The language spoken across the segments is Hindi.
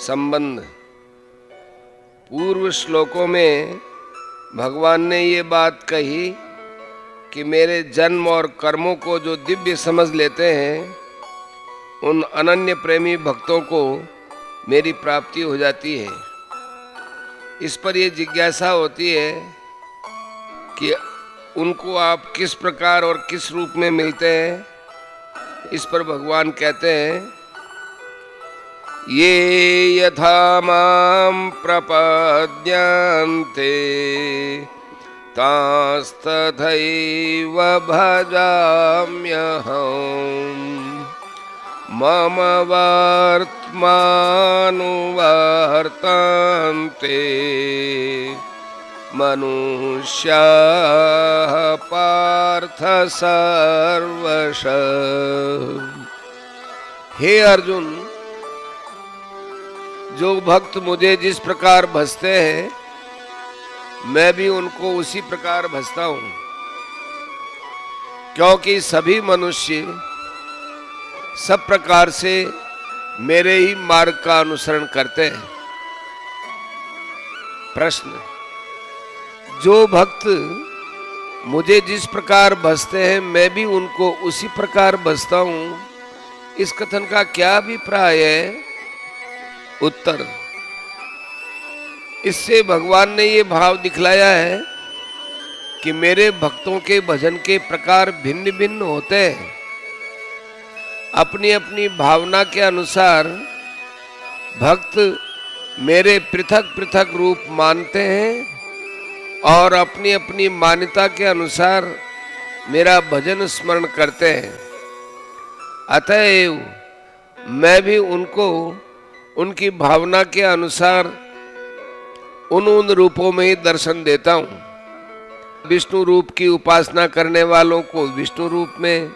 संबंध। पूर्व श्लोकों में भगवान ने ये बात कही कि मेरे जन्म और कर्मों को जो दिव्य समझ लेते हैं उन अनन्य प्रेमी भक्तों को मेरी प्राप्ति हो जाती है। इस पर ये जिज्ञासा होती है कि उनको आप किस प्रकार और किस रूप में मिलते हैं। इस पर भगवान कहते हैं, ये यथा मां प्रपद्यन्ते तांस्तथैव भजाम्यहम् मम वर्त्मानुवर्तन्ते मनुष्याः पार्थ सर्वशः। हे अर्जुन, जो भक्त मुझे जिस प्रकार भजते हैं मैं भी उनको उसी प्रकार भजता हूं, क्योंकि सभी मनुष्य सब प्रकार से मेरे ही मार्ग का अनुसरण करते हैं। प्रश्न, जो भक्त मुझे जिस प्रकार भजते हैं मैं भी उनको उसी प्रकार भजता हूं, इस कथन का क्या अभिप्राय है? उत्तर, इससे भगवान ने ये भाव दिखलाया है कि मेरे भक्तों के भजन के प्रकार भिन्न भिन्न होते हैं। अपनी अपनी भावना के अनुसार भक्त मेरे पृथक पृथक रूप मानते हैं और अपनी अपनी मान्यता के अनुसार मेरा भजन स्मरण करते हैं। अतएव मैं भी उनको उनकी भावना के अनुसार उन रूपों में ही दर्शन देता हूँ। विष्णु रूप की उपासना करने वालों को विष्णु रूप में,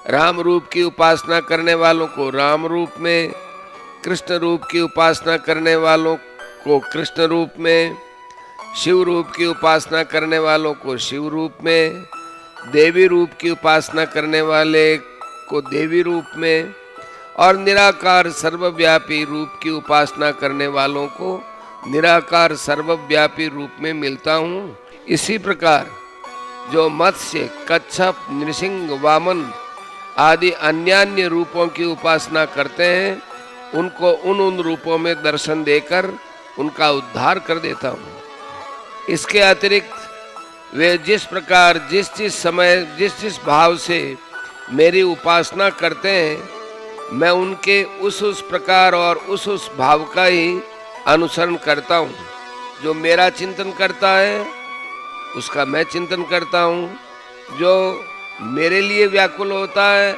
राम रूप की उपासना करने वालों को राम रूप में, कृष्ण रूप की उपासना करने वालों को कृष्ण रूप में, शिव रूप की उपासना करने वालों को शिव रूप में, देवी रूप की उपासना करने वाले को देवी रूप में और निराकार सर्वव्यापी रूप की उपासना करने वालों को निराकार सर्वव्यापी रूप में मिलता हूँ। इसी प्रकार जो मत्स्य, कच्छप, नृसिंह, वामन आदि अन्यान्य रूपों की उपासना करते हैं उनको उन रूपों में दर्शन देकर उनका उद्धार कर देता हूँ। इसके अतिरिक्त वे जिस प्रकार जिस समय जिस भाव से मेरी उपासना करते हैं मैं उनके उस प्रकार और उस भाव का ही अनुसरण करता हूँ। जो मेरा चिंतन करता है उसका मैं चिंतन करता हूँ, जो मेरे लिए व्याकुल होता है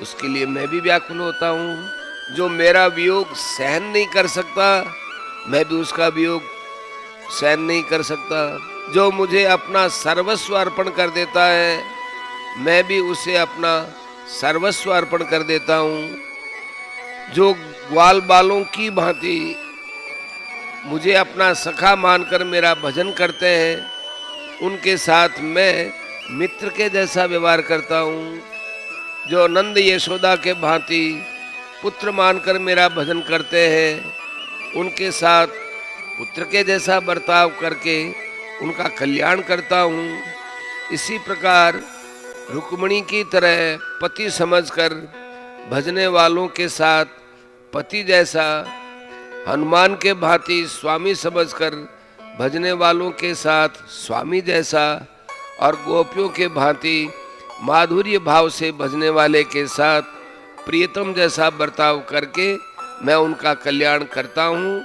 उसके लिए मैं भी व्याकुल होता हूँ, जो मेरा वियोग सहन नहीं कर सकता मैं भी उसका वियोग सहन नहीं कर सकता, जो मुझे अपना सर्वस्व अर्पण कर देता है मैं भी उसे अपना सर्वस्व अर्पण कर देता हूँ, जो ग्वाल बालों की भांति मुझे अपना सखा मानकर मेरा भजन करते हैं उनके साथ मैं मित्र के जैसा व्यवहार करता हूँ, जो नंद यशोदा के भांति पुत्र मानकर मेरा भजन करते हैं उनके साथ पुत्र के जैसा बर्ताव करके उनका कल्याण करता हूँ। इसी प्रकार रुक्मिणी की तरह पति समझकर भजने वालों के साथ पति जैसा, हनुमान के भांति स्वामी समझकर भजने वालों के साथ स्वामी जैसा और गोपियों के भांति माधुर्य भाव से भजने वाले के साथ प्रियतम जैसा बर्ताव करके मैं उनका कल्याण करता हूँ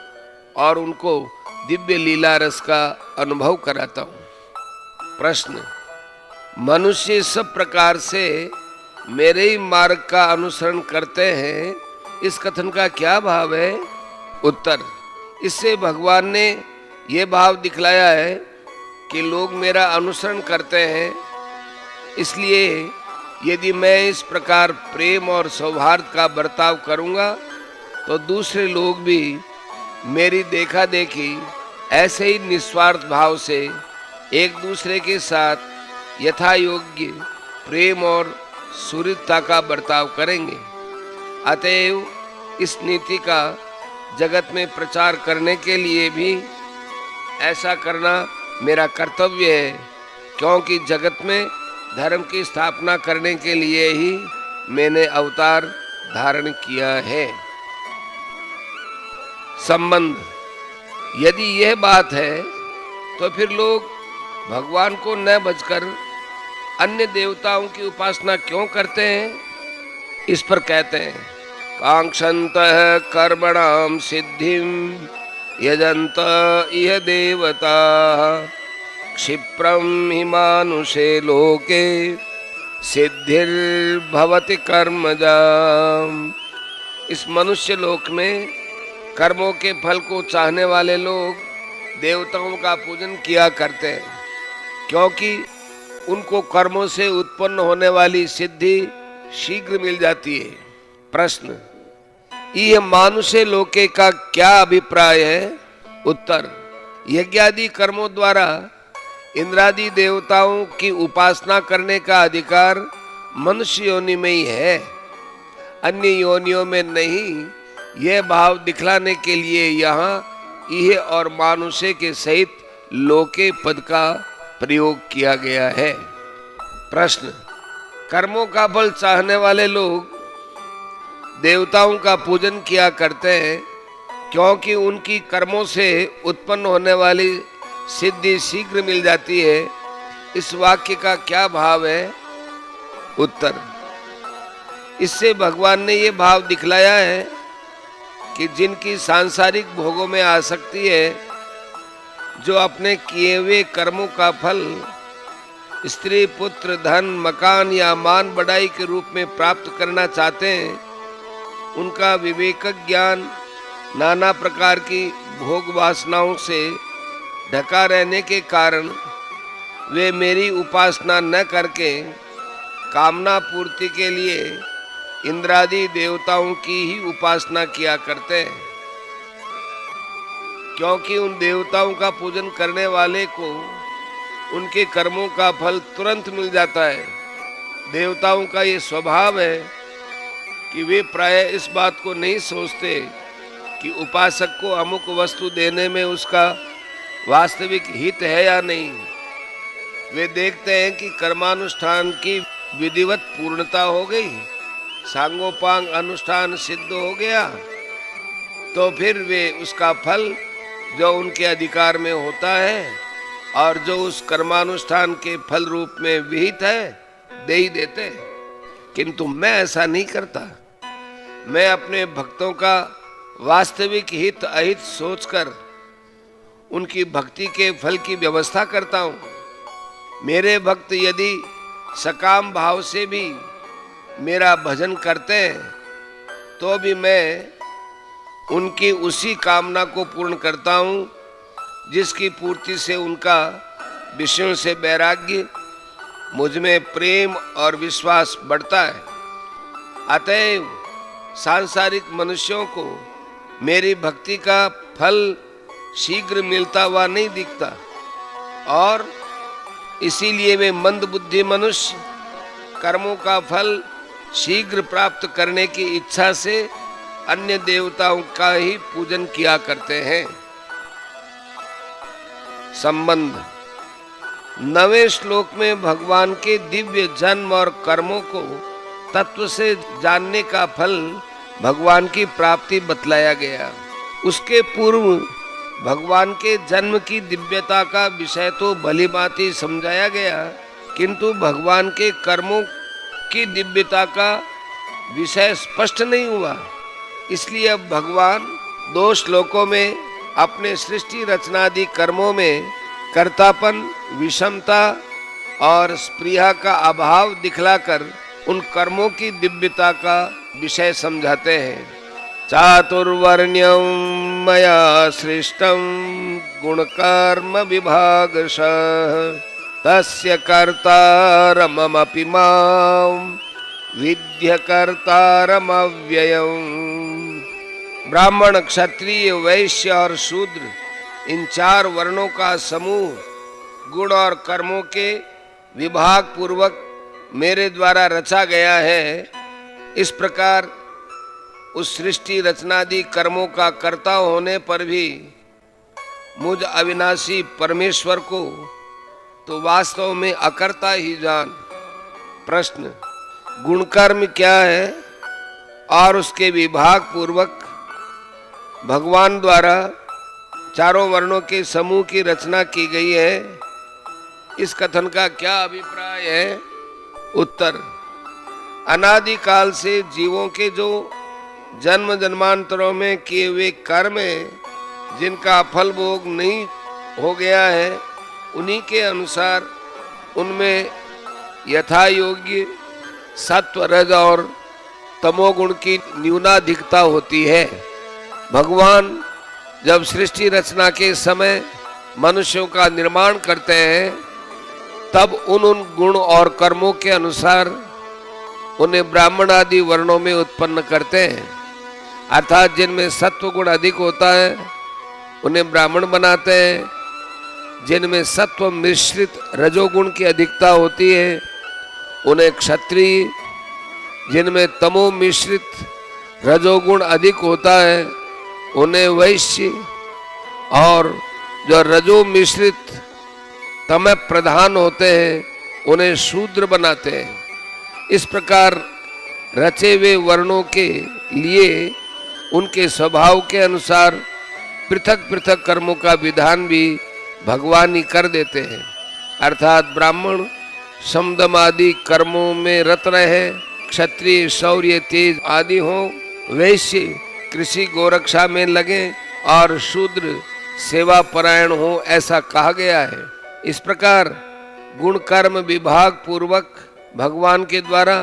और उनको दिव्य लीला रस का अनुभव कराता हूँ। प्रश्न, मनुष्य सब प्रकार से मेरे ही मार्ग का अनुसरण करते हैं, इस कथन का क्या भाव है? उत्तर, इससे भगवान ने ये भाव दिखलाया है कि लोग मेरा अनुसरण करते हैं, इसलिए यदि मैं इस प्रकार प्रेम और सौहार्द का बर्ताव करूंगा तो दूसरे लोग भी मेरी देखा देखी ऐसे ही निस्वार्थ भाव से एक दूसरे के साथ यथा योग्य प्रेम और सुहृदता का बर्ताव करेंगे। अतएव इस नीति का जगत में प्रचार करने के लिए भी ऐसा करना मेरा कर्तव्य है, क्योंकि जगत में धर्म की स्थापना करने के लिए ही मैंने अवतार धारण किया है। संबंध। यदि यह बात है तो फिर लोग भगवान को न भजकर अन्य देवताओं की उपासना क्यों करते हैं? इस पर कहते हैं, कांक्षन्तः कर्मणां सिद्धिं यजन्त इह देवता क्षिप्रं हि मानुषे लोके सिद्धिर्भवति कर्मजा। इस मनुष्य लोक में कर्मों के फल को चाहने वाले लोग देवताओं का पूजन किया करते हैं, क्योंकि उनको कर्मों से उत्पन्न होने वाली सिद्धि शीघ्र मिल जाती है। प्रश्न, यह मानुषे लोके का क्या अभिप्राय है? उत्तर, यज्ञादि कर्मों द्वारा इंद्रादि देवताओं की उपासना करने का अधिकार मनुष्य योनि में ही है, अन्य योनियों में नहीं। यह भाव दिखलाने के लिए यहाँ यह और मानुषे के सहित लोके पद का प्रयोग किया गया है। प्रश्न, कर्मों का फल चाहने वाले लोग देवताओं का पूजन किया करते हैं, क्योंकि उनकी कर्मों से उत्पन्न होने वाली सिद्धि शीघ्र मिल जाती है। इस वाक्य का क्या भाव है? उत्तर, इससे भगवान ने ये भाव दिखलाया है कि जिनकी सांसारिक भोगों में आसक्ति है, जो अपने किए हुए कर्मों का फल स्त्री, पुत्र, धन, मकान या मान बढ़ाई के रूप में प्राप्त करना चाहते हैं, उनका विवेक ज्ञान नाना प्रकार की भोग वासनाओं से ढका रहने के कारण वे मेरी उपासना न करके कामना पूर्ति के लिए इंद्रादि देवताओं की ही उपासना किया करते हैं, क्योंकि उन देवताओं का पूजन करने वाले को उनके कर्मों का फल तुरंत मिल जाता है। देवताओं का ये स्वभाव है कि वे प्राय इस बात को नहीं सोचते कि उपासक को अमुक वस्तु देने में उसका वास्तविक हित है या नहीं। वे देखते हैं कि कर्मानुष्ठान की विधिवत पूर्णता हो गई, सांगोपांग अनुष्ठान सिद्ध हो गया, तो फिर वे उसका फल जो उनके अधिकार में होता है और जो उस कर्मानुष्ठान के फल रूप में विहित है, दे ही देते। किंतु मैं ऐसा नहीं करता। मैं अपने भक्तों का वास्तविक हित अहित सोचकर उनकी भक्ति के फल की व्यवस्था करता हूँ। मेरे भक्त यदि सकाम भाव से भी मेरा भजन करते हैं, तो भी मैं उनकी उसी कामना को पूर्ण करता हूँ जिसकी पूर्ति से उनका विषयों से वैराग्य, मुझ में प्रेम और विश्वास बढ़ता है। अतएव सांसारिक मनुष्यों को मेरी भक्ति का फल शीघ्र मिलता हुआ नहीं दिखता, और इसीलिए वे मंद बुद्धि मनुष्य कर्मों का फल शीघ्र प्राप्त करने की इच्छा से अन्य देवताओं का ही पूजन किया करते हैं। संबंध। 9वें श्लोक में भगवान के दिव्य जन्म और कर्मों को तत्व से जानने का फल भगवान की प्राप्ति बतलाया गया। उसके पूर्व भगवान के जन्म की दिव्यता का विषय तो भली भांति समझाया गया, किंतु भगवान के कर्मों की दिव्यता का विषय स्पष्ट नहीं हुआ। इसलिए अब भगवान 2 श्लोकों में अपने सृष्टि रचनादि कर्मों में कर्तापन, विषमता और स्पृहा का अभाव दिखलाकर उन कर्मों की दिव्यता का विषय समझाते हैं। चातुर्वर्ण्यं मया सृष्टं गुणकर्म विभागशः तस्य कर्तारमपि मां विद्य कर्तारमव्ययम्। ब्राह्मण, क्षत्रिय, वैश्य और शूद्र, इन 4 वर्णों का समूह गुण और कर्मों के विभाग पूर्वक मेरे द्वारा रचा गया है। इस प्रकार उस सृष्टि रचनादि कर्मों का कर्ता होने पर भी मुझ अविनाशी परमेश्वर को तो वास्तव में अकर्ता ही जान। प्रश्न, गुण कर्म क्या है और उसके विभाग पूर्वक भगवान द्वारा चारों वर्णों के समूह की रचना की गई है, इस कथन का क्या अभिप्राय है? उत्तर, अनादिकाल से जीवों के जो जन्म जन्मांतरों में किए हुए कर्म हैं, जिनका फल भोग नहीं हो गया है, उन्हीं के अनुसार उनमें यथा योग्य सत्व रज और तमोगुण की न्यूनाधिकता होती है। भगवान जब सृष्टि रचना के समय मनुष्यों का निर्माण करते हैं, तब उन गुण और कर्मों के अनुसार उन्हें ब्राह्मण आदि वर्णों में उत्पन्न करते हैं। अर्थात जिनमें सत्व गुण अधिक होता है उन्हें ब्राह्मण बनाते हैं, जिनमें सत्व मिश्रित रजोगुण की अधिकता होती है उन्हें क्षत्रिय, जिनमें तमो मिश्रित रजोगुण अधिक होता है उन्हें वैश्य, और जो रजो मिश्रित तम प्रधान होते हैं उन्हें शूद्र बनाते हैं। इस प्रकार रचे हुए वर्णों के लिए उनके स्वभाव के अनुसार पृथक पृथक कर्मों का विधान भी भगवान ही कर देते हैं। अर्थात ब्राह्मण समदम आदि कर्मों में रत रहे, क्षत्रिय शौर्य तेज आदि हो, वैश्य कृषि गोरक्षा में लगे और शूद्र सेवा परायण हो, ऐसा कहा गया है। इस प्रकार गुण कर्म विभाग पूर्वक भगवान के द्वारा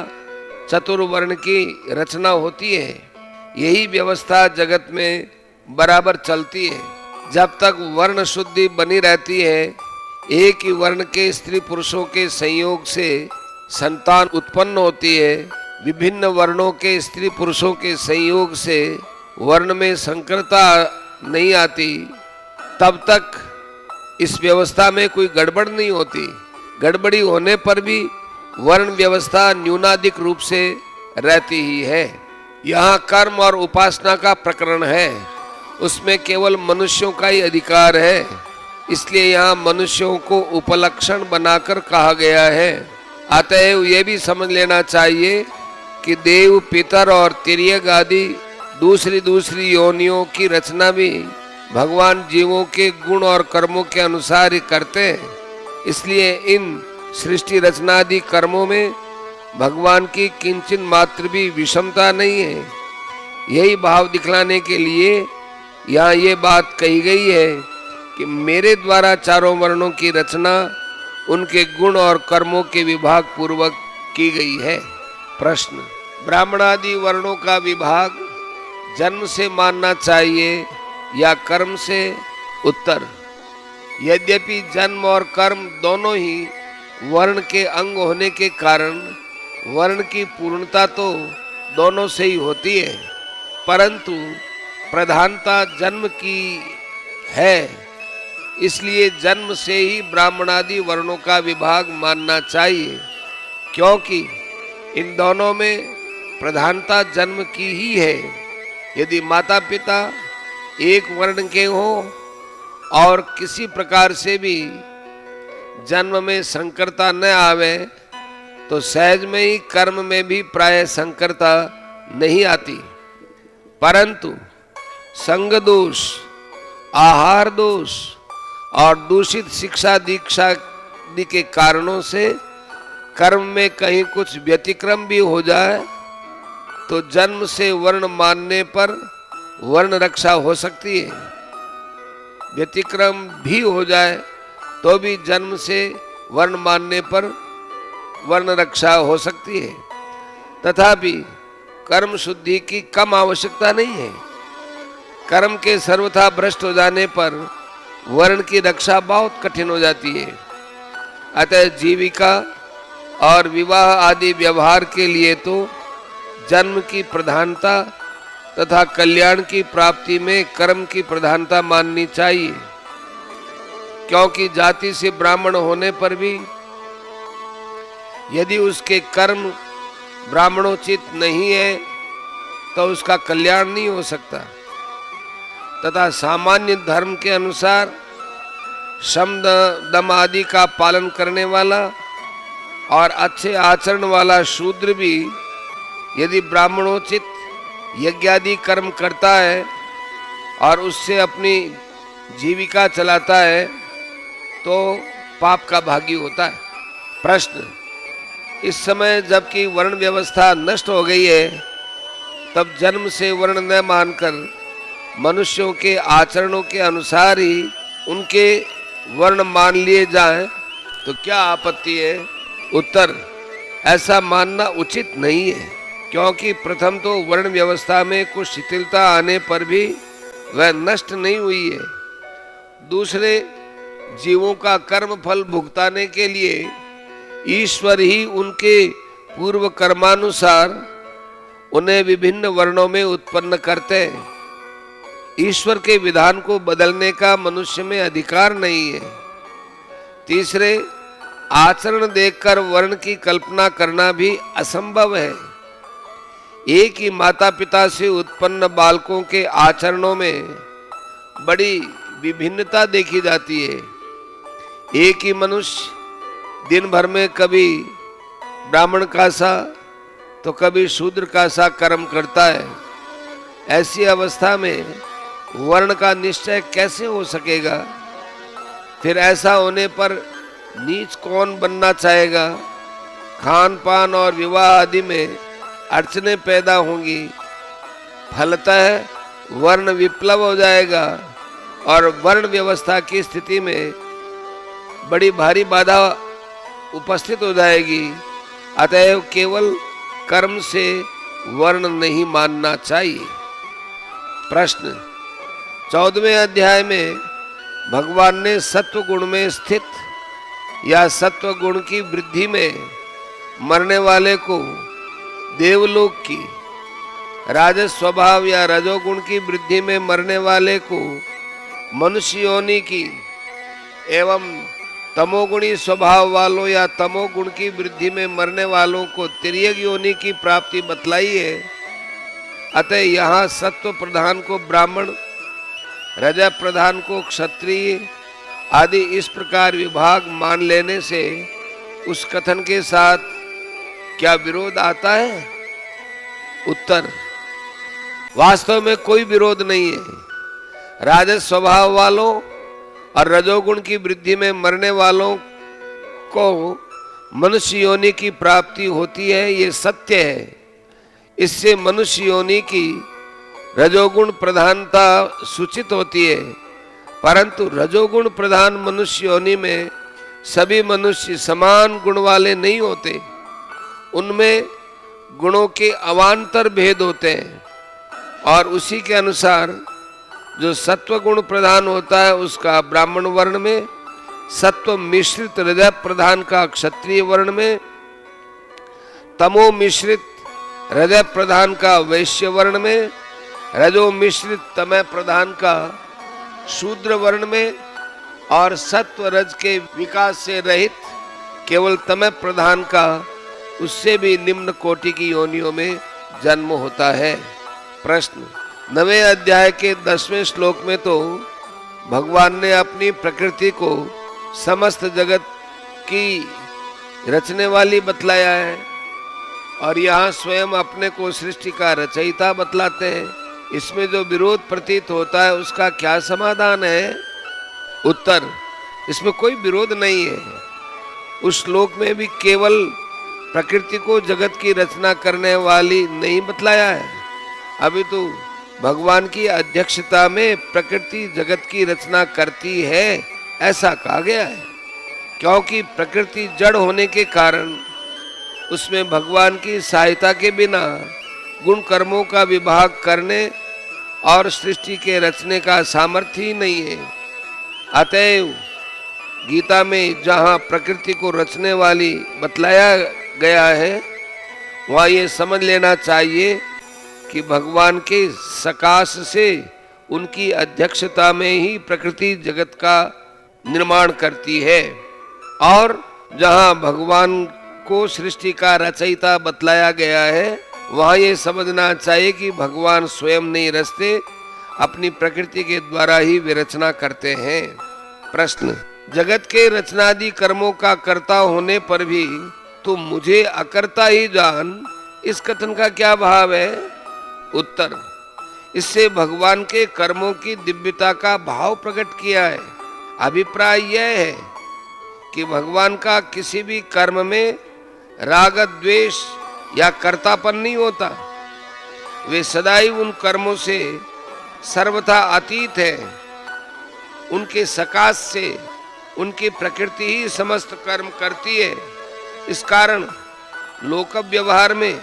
चतुर्वर्ण की रचना होती है। यही व्यवस्था जगत में बराबर चलती है। जब तक वर्ण शुद्धि बनी रहती है, एक ही वर्ण के स्त्री पुरुषों के संयोग से संतान उत्पन्न होती है, विभिन्न वर्णों के स्त्री पुरुषों के संयोग से वर्ण में संकरता नहीं आती, तब तक इस व्यवस्था में कोई गड़बड़ नहीं होती। गड़बड़ी होने पर भी वर्ण व्यवस्था न्यूनाधिक रूप से रहती ही है। यहाँ कर्म और उपासना का प्रकरण है, उसमें केवल मनुष्यों का ही अधिकार है, इसलिए यहाँ मनुष्यों को उपलक्षण बनाकर कहा गया है। अतएव ये भी समझ लेना चाहिए कि देव, पितर और तिर्यक आदि दूसरी दूसरी योनियों की रचना भी भगवान जीवों के गुण और कर्मों के अनुसार ही करते हैं। इसलिए इन सृष्टि रचनादि कर्मों में भगवान की किंचन मात्र भी विषमता नहीं है। यही भाव दिखलाने के लिए यहाँ ये बात कही गई है कि मेरे द्वारा चारों वर्णों की रचना उनके गुण और कर्मों के विभाग पूर्वक की गई है। प्रश्न, ब्राह्मणादि वर्णों का विभाग जन्म से मानना चाहिए या कर्म से? उत्तर, यद्यपि जन्म और कर्म दोनों ही वर्ण के अंग होने के कारण वर्ण की पूर्णता तो दोनों से ही होती है, परंतु प्रधानता जन्म की है, इसलिए जन्म से ही ब्राह्मणादि वर्णों का विभाग मानना चाहिए, क्योंकि इन दोनों में प्रधानता जन्म की ही है। यदि माता पिता एक वर्ण के हों और किसी प्रकार से भी जन्म में संकरता न आवे, तो सहज में ही कर्म में भी प्राय संकरता नहीं आती, परंतु संग दोष, आहार दोष और दूषित शिक्षा दीक्षा आदि के कारणों से कर्म में कहीं कुछ व्यतिक्रम भी हो जाए तो जन्म से वर्ण मानने पर वर्ण रक्षा हो सकती है। व्यतिक्रम भी हो जाए तो भी जन्म से वर्ण मानने पर वर्ण रक्षा हो सकती है। तथापि कर्म शुद्धि की कम आवश्यकता नहीं है। कर्म के सर्वथा भ्रष्ट हो जाने पर वर्ण की रक्षा बहुत कठिन हो जाती है। अतः जीविका और विवाह आदि व्यवहार के लिए तो जन्म की प्रधानता तथा कल्याण की प्राप्ति में कर्म की प्रधानता माननी चाहिए, क्योंकि जाति से ब्राह्मण होने पर भी यदि उसके कर्म ब्राह्मणोचित नहीं है तो उसका कल्याण नहीं हो सकता। तथा सामान्य धर्म के अनुसार शम दम आदि का पालन करने वाला और अच्छे आचरण वाला शूद्र भी यदि ब्राह्मणोचित यज्ञादि कर्म करता है और उससे अपनी जीविका चलाता है तो पाप का भागी होता है। प्रश्न: इस समय जबकि वर्ण व्यवस्था नष्ट हो गई है, तब जन्म से वर्ण न मानकर मनुष्यों के आचरणों के अनुसार ही उनके वर्ण मान लिए जाएं तो क्या आपत्ति है? उत्तर: ऐसा मानना उचित नहीं है, क्योंकि प्रथम तो वर्ण व्यवस्था में कुछ शिथिलता आने पर भी वह नष्ट नहीं हुई है। दूसरे, जीवों का कर्म फल भुगताने के लिए ईश्वर ही उनके पूर्व कर्मानुसार उन्हें विभिन्न वर्णों में उत्पन्न करते हैं। ईश्वर के विधान को बदलने का मनुष्य में अधिकार नहीं है। तीसरे, आचरण देखकर वर्ण की कल्पना करना भी असंभव है। एक ही माता पिता से उत्पन्न बालकों के आचरणों में बड़ी विभिन्नता देखी जाती है। एक ही मनुष्य दिन भर में कभी ब्राह्मण का सा तो कभी शूद्र का सा कर्म करता है। ऐसी अवस्था में वर्ण का निश्चय कैसे हो सकेगा? फिर ऐसा होने पर नीच कौन बनना चाहेगा? खान पान और विवाह आदि में अड़चने पैदा होंगी। फलतः वर्ण विप्लव हो जाएगा और वर्ण व्यवस्था की स्थिति में बड़ी भारी बाधा उपस्थित हो जाएगी। अतएव केवल कर्म से वर्ण नहीं मानना चाहिए। प्रश्न: 14वें अध्याय में भगवान ने सत्व गुण में स्थित या सत्व गुण की वृद्धि में मरने वाले को देवलोक की, राजस स्वभाव या रजोगुण की वृद्धि में मरने वाले को मनुष्य योनि की एवं तमोगुणी स्वभाव वालों या तमोगुण की वृद्धि में मरने वालों को तिर्यक योनि की प्राप्ति बतलाई है। अतः यहाँ सत्व प्रधान को ब्राह्मण, रज प्रधान को क्षत्रिय आदि इस प्रकार विभाग मान लेने से उस कथन के साथ क्या विरोध आता है? उत्तर: वास्तव में कोई विरोध नहीं है। राजस स्वभाव वालों और रजोगुण की वृद्धि में मरने वालों को मनुष्य योनि की प्राप्ति होती है, ये सत्य है। इससे मनुष्य योनि की रजोगुण प्रधानता सूचित होती है, परंतु रजोगुण प्रधान मनुष्य योनि में सभी मनुष्य समान गुण वाले नहीं होते। उनमें गुणों के अवान्तर भेद होते हैं और उसी के अनुसार जो सत्व गुण प्रधान होता है उसका ब्राह्मण वर्ण में, सत्व मिश्रित हृदय प्रधान का क्षत्रिय वर्ण में, तमो मिश्रित हृदय प्रधान का वैश्य वर्ण में, रजो मिश्रित तमय प्रधान का शूद्र वर्ण में और सत्व रज के विकास से रहित केवल तमय प्रधान का उससे भी निम्न कोटि की योनियों में जन्म होता है। प्रश्न: 9वें अध्याय के 10वें श्लोक में तो भगवान ने अपनी प्रकृति को समस्त जगत की रचने वाली बतलाया है और यहाँ स्वयं अपने को सृष्टि का रचयिता बतलाते हैं। इसमें जो विरोध प्रतीत होता है उसका क्या समाधान है? उत्तर: इसमें कोई विरोध नहीं है। उस श्लोक में भी केवल प्रकृति को जगत की रचना करने वाली नहीं बतलाया है, अभी तो भगवान की अध्यक्षता में प्रकृति जगत की रचना करती है ऐसा कहा गया है। क्योंकि प्रकृति जड़ होने के कारण उसमें भगवान की सहायता के बिना गुण कर्मों का विभाग करने और सृष्टि के रचने का सामर्थ्य ही नहीं है। अतएव गीता में जहाँ प्रकृति को रचने वाली बतलाया गया है वहाँ ये समझ लेना चाहिए कि भगवान के सकाश से उनकी अध्यक्षता में ही प्रकृति जगत का निर्माण करती है और जहाँ भगवान को सृष्टि का रचयिता बतलाया गया है वहां ये समझना चाहिए कि भगवान स्वयं नहीं रचते, अपनी प्रकृति के द्वारा ही वे रचना करते हैं। प्रश्न, जगत के रचनादि कर्मों का कर्ता होने पर भी तुम मुझे अकर्ता ही जान, इस कथन का क्या भाव है? उत्तर, इससे भगवान के कर्मों की दिव्यता का भाव प्रकट किया है। अभिप्राय यह है कि भगवान का किसी भी कर्म में राग द्वेष या कर्तापन नहीं होता। वे सदैव उन कर्मों से सर्वथा अतीत है। उनके सकाश से उनकी प्रकृति ही समस्त कर्म करती है। इस कारण लोक व्यवहार में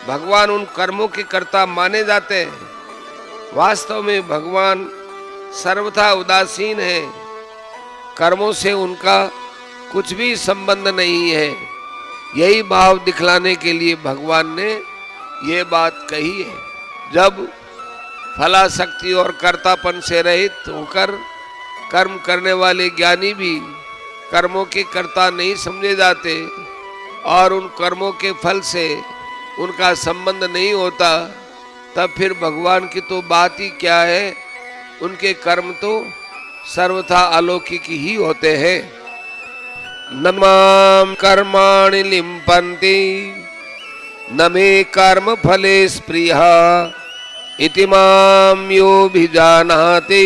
भगवान उन कर्मों के कर्ता माने जाते हैं। वास्तव में भगवान सर्वथा उदासीन है। कर्मों से उनका कुछ भी संबंध नहीं है। यही भाव दिखलाने के लिए भगवान ने ये बात कही है। जब फलाशक्ति और कर्तापन से रहित होकर कर्म करने वाले ज्ञानी भी कर्मों के कर्ता नहीं समझे जाते और उन कर्मों के फल से उनका संबंध नहीं होता, तब फिर भगवान की तो बात ही क्या है। उनके कर्म तो सर्वथा अलौकिक ही होते हैं। न मां कर्माणि लिम्पन्ति न मे कर्म फले स्पृहा इति मां योऽभिजानाति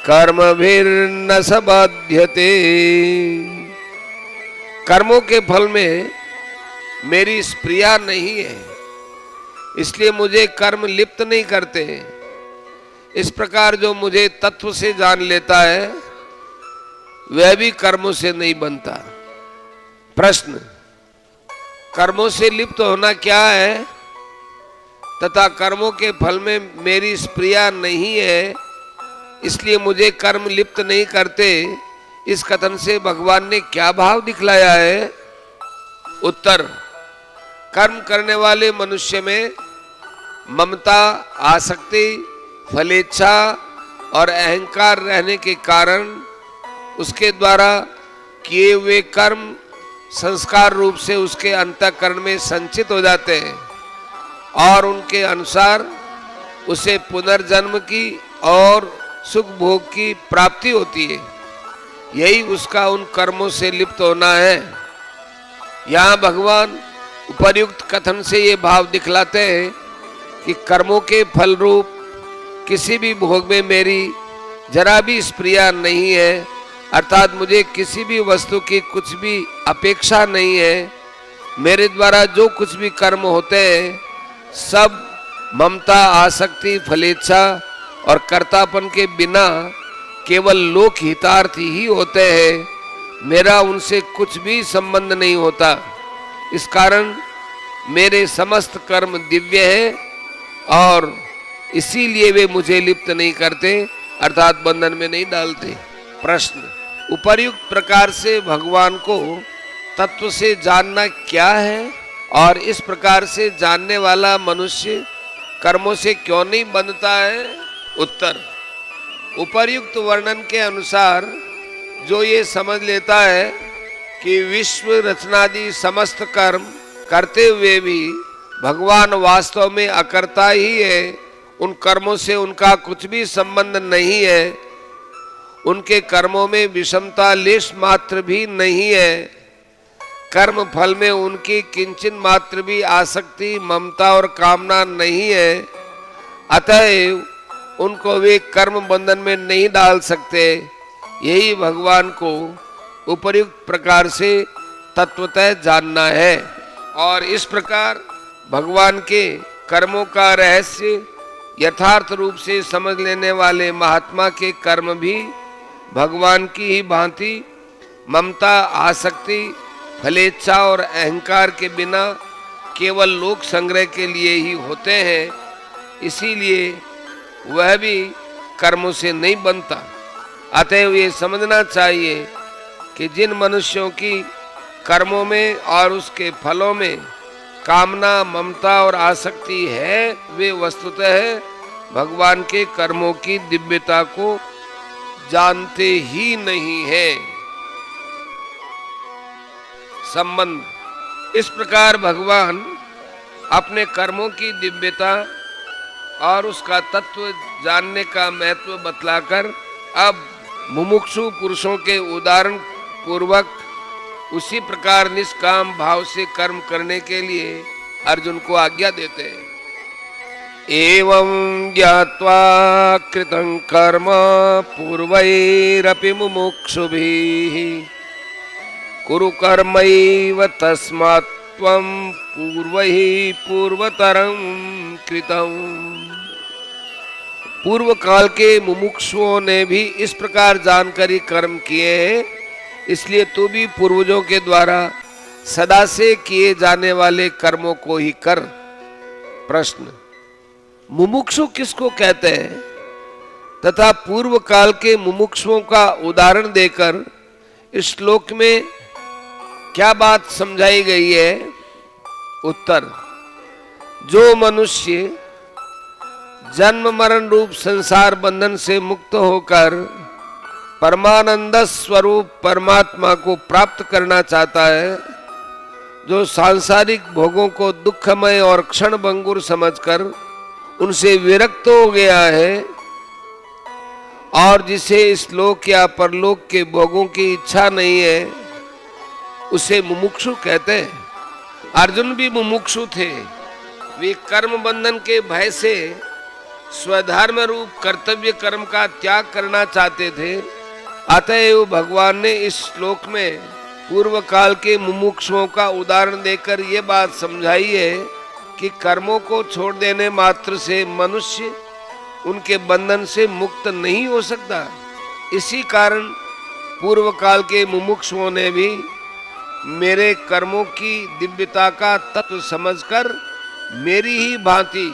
कर्मभिर्न स बाध्यते। कर्मों के फल में मेरी स्प्रिया नहीं है, इसलिए मुझे कर्म लिप्त नहीं करते। इस प्रकार जो मुझे तत्व से जान लेता है वह भी कर्मों से नहीं बनता। प्रश्न, कर्मों से लिप्त होना क्या है तथा कर्मों के फल में मेरी स्प्रिया नहीं है, इसलिए मुझे कर्म लिप्त नहीं करते, इस कथन से भगवान ने क्या भाव दिखलाया है? उत्तर, कर्म करने वाले मनुष्य में ममता, आसक्ति, फलेच्छा और अहंकार रहने के कारण उसके द्वारा किए हुए कर्म संस्कार रूप से उसके अंतःकरण में संचित हो जाते हैं और उनके अनुसार उसे पुनर्जन्म की और सुख भोग की प्राप्ति होती है। यही उसका उन कर्मों से लिप्त होना है। यहाँ भगवान उपर्युक्त कथन से ये भाव दिखलाते हैं कि कर्मों के फल रूप किसी भी भोग में मेरी जरा भी स्प्रिया नहीं है, अर्थात मुझे किसी भी वस्तु की कुछ भी अपेक्षा नहीं है। मेरे द्वारा जो कुछ भी कर्म होते हैं सब ममता, आसक्ति, फलेच्छा और कर्तापन के बिना केवल लोक हितार्थ ही होते हैं। मेरा उनसे कुछ भी संबंध नहीं होता। इस कारण मेरे समस्त कर्म दिव्य हैं और इसीलिए वे मुझे लिप्त नहीं करते, अर्थात बंधन में नहीं डालते। प्रश्न, उपर्युक्त प्रकार से भगवान को तत्व से जानना क्या है और इस प्रकार से जानने वाला मनुष्य कर्मों से क्यों नहीं बंधता है? उत्तर, उपर्युक्त वर्णन के अनुसार जो ये समझ लेता है कि विश्व रचनादि समस्त कर्म करते हुए भी भगवान वास्तव में अकर्ता ही है, उन कर्मों से उनका कुछ भी संबंध नहीं है, उनके कर्मों में विषमता लेश मात्र भी नहीं है, कर्म फल में उनकी किंचन मात्र भी आसक्ति, ममता और कामना नहीं है, अतएव उनको वे कर्म बंधन में नहीं डाल सकते। यही भगवान को उपर्युक्त प्रकार से तत्वतः जानना है। और इस प्रकार भगवान के कर्मों का रहस्य यथार्थ रूप से समझ लेने वाले महात्मा के कर्म भी भगवान की ही भांति ममता, आसक्ति, फलेच्छा और अहंकार के बिना केवल लोक संग्रह के लिए ही होते हैं। इसीलिए वह भी कर्मों से नहीं बनता। अतएव ये समझना चाहिए कि जिन मनुष्यों की कर्मों में और उसके फलों में कामना, ममता और आसक्ति है, वे वस्तुतः भगवान के कर्मों की दिव्यता को जानते ही नहीं है। संबंध, इस प्रकार भगवान अपने कर्मों की दिव्यता और उसका तत्व जानने का महत्व बतलाकर अब मुमुक्षु पुरुषों के उदाहरण पूर्वक उसी प्रकार निष्काम भाव से कर्म करने के लिए अर्जुन को आज्ञा देते हैं। एवं ज्ञात्वा कृतं कर्म पूर्वैरपि मुमुक्षुभिः कुरु कर्मैव तस्मात् त्वं पूर्वैः पूर्वतरं कृतं। पूर्व काल के मुमुक्षुओं ने भी इस प्रकार जानकर ही कर्म किए हैं, इसलिए तू भी पूर्वजों के द्वारा सदा से किए जाने वाले कर्मों को ही कर। प्रश्न, मुमुक्षु किसको कहते हैं तथा पूर्व काल के मुमुक्षुओं का उदाहरण देकर इस श्लोक में क्या बात समझाई गई है? उत्तर, जो मनुष्य जन्म मरण रूप संसार बंधन से मुक्त होकर परमानंद स्वरूप परमात्मा को प्राप्त करना चाहता है, जो सांसारिक भोगों को दुखमय और क्षण भंगुर समझकर उनसे विरक्त हो गया है और जिसे इस लोक या परलोक के भोगों की इच्छा नहीं है, उसे मुमुक्षु कहते हैं। अर्जुन भी मुमुक्षु थे। वे कर्म बंधन के भय से स्वधर्म रूप कर्तव्य कर्म का त्याग करना चाहते थे। अतएव भगवान ने इस श्लोक में पूर्व काल के मुमुक्षुओं का उदाहरण देकर ये बात समझाई है कि कर्मों को छोड़ देने मात्र से मनुष्य उनके बंधन से मुक्त नहीं हो सकता। इसी कारण पूर्व काल के मुमुक्षुओं ने भी मेरे कर्मों की दिव्यता का तत्व समझकर मेरी ही भांति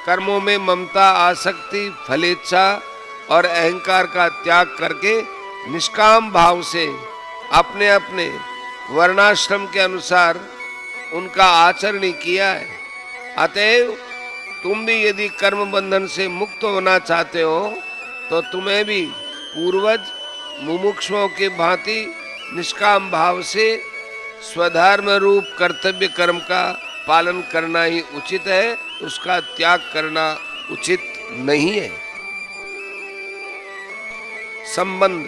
कर्मों में ममता, आसक्ति, फलेच्छा और अहंकार का त्याग करके निष्काम भाव से अपने अपने वर्णाश्रम के अनुसार उनका आचरण किया है। अतएव तुम भी यदि कर्म बंधन से मुक्त होना चाहते हो तो तुम्हें भी पूर्वज मुमुक्षुओं के भांति निष्काम भाव से स्वधर्म रूप कर्तव्य कर्म का पालन करना ही उचित है, उसका त्याग करना उचित नहीं है। संबंध,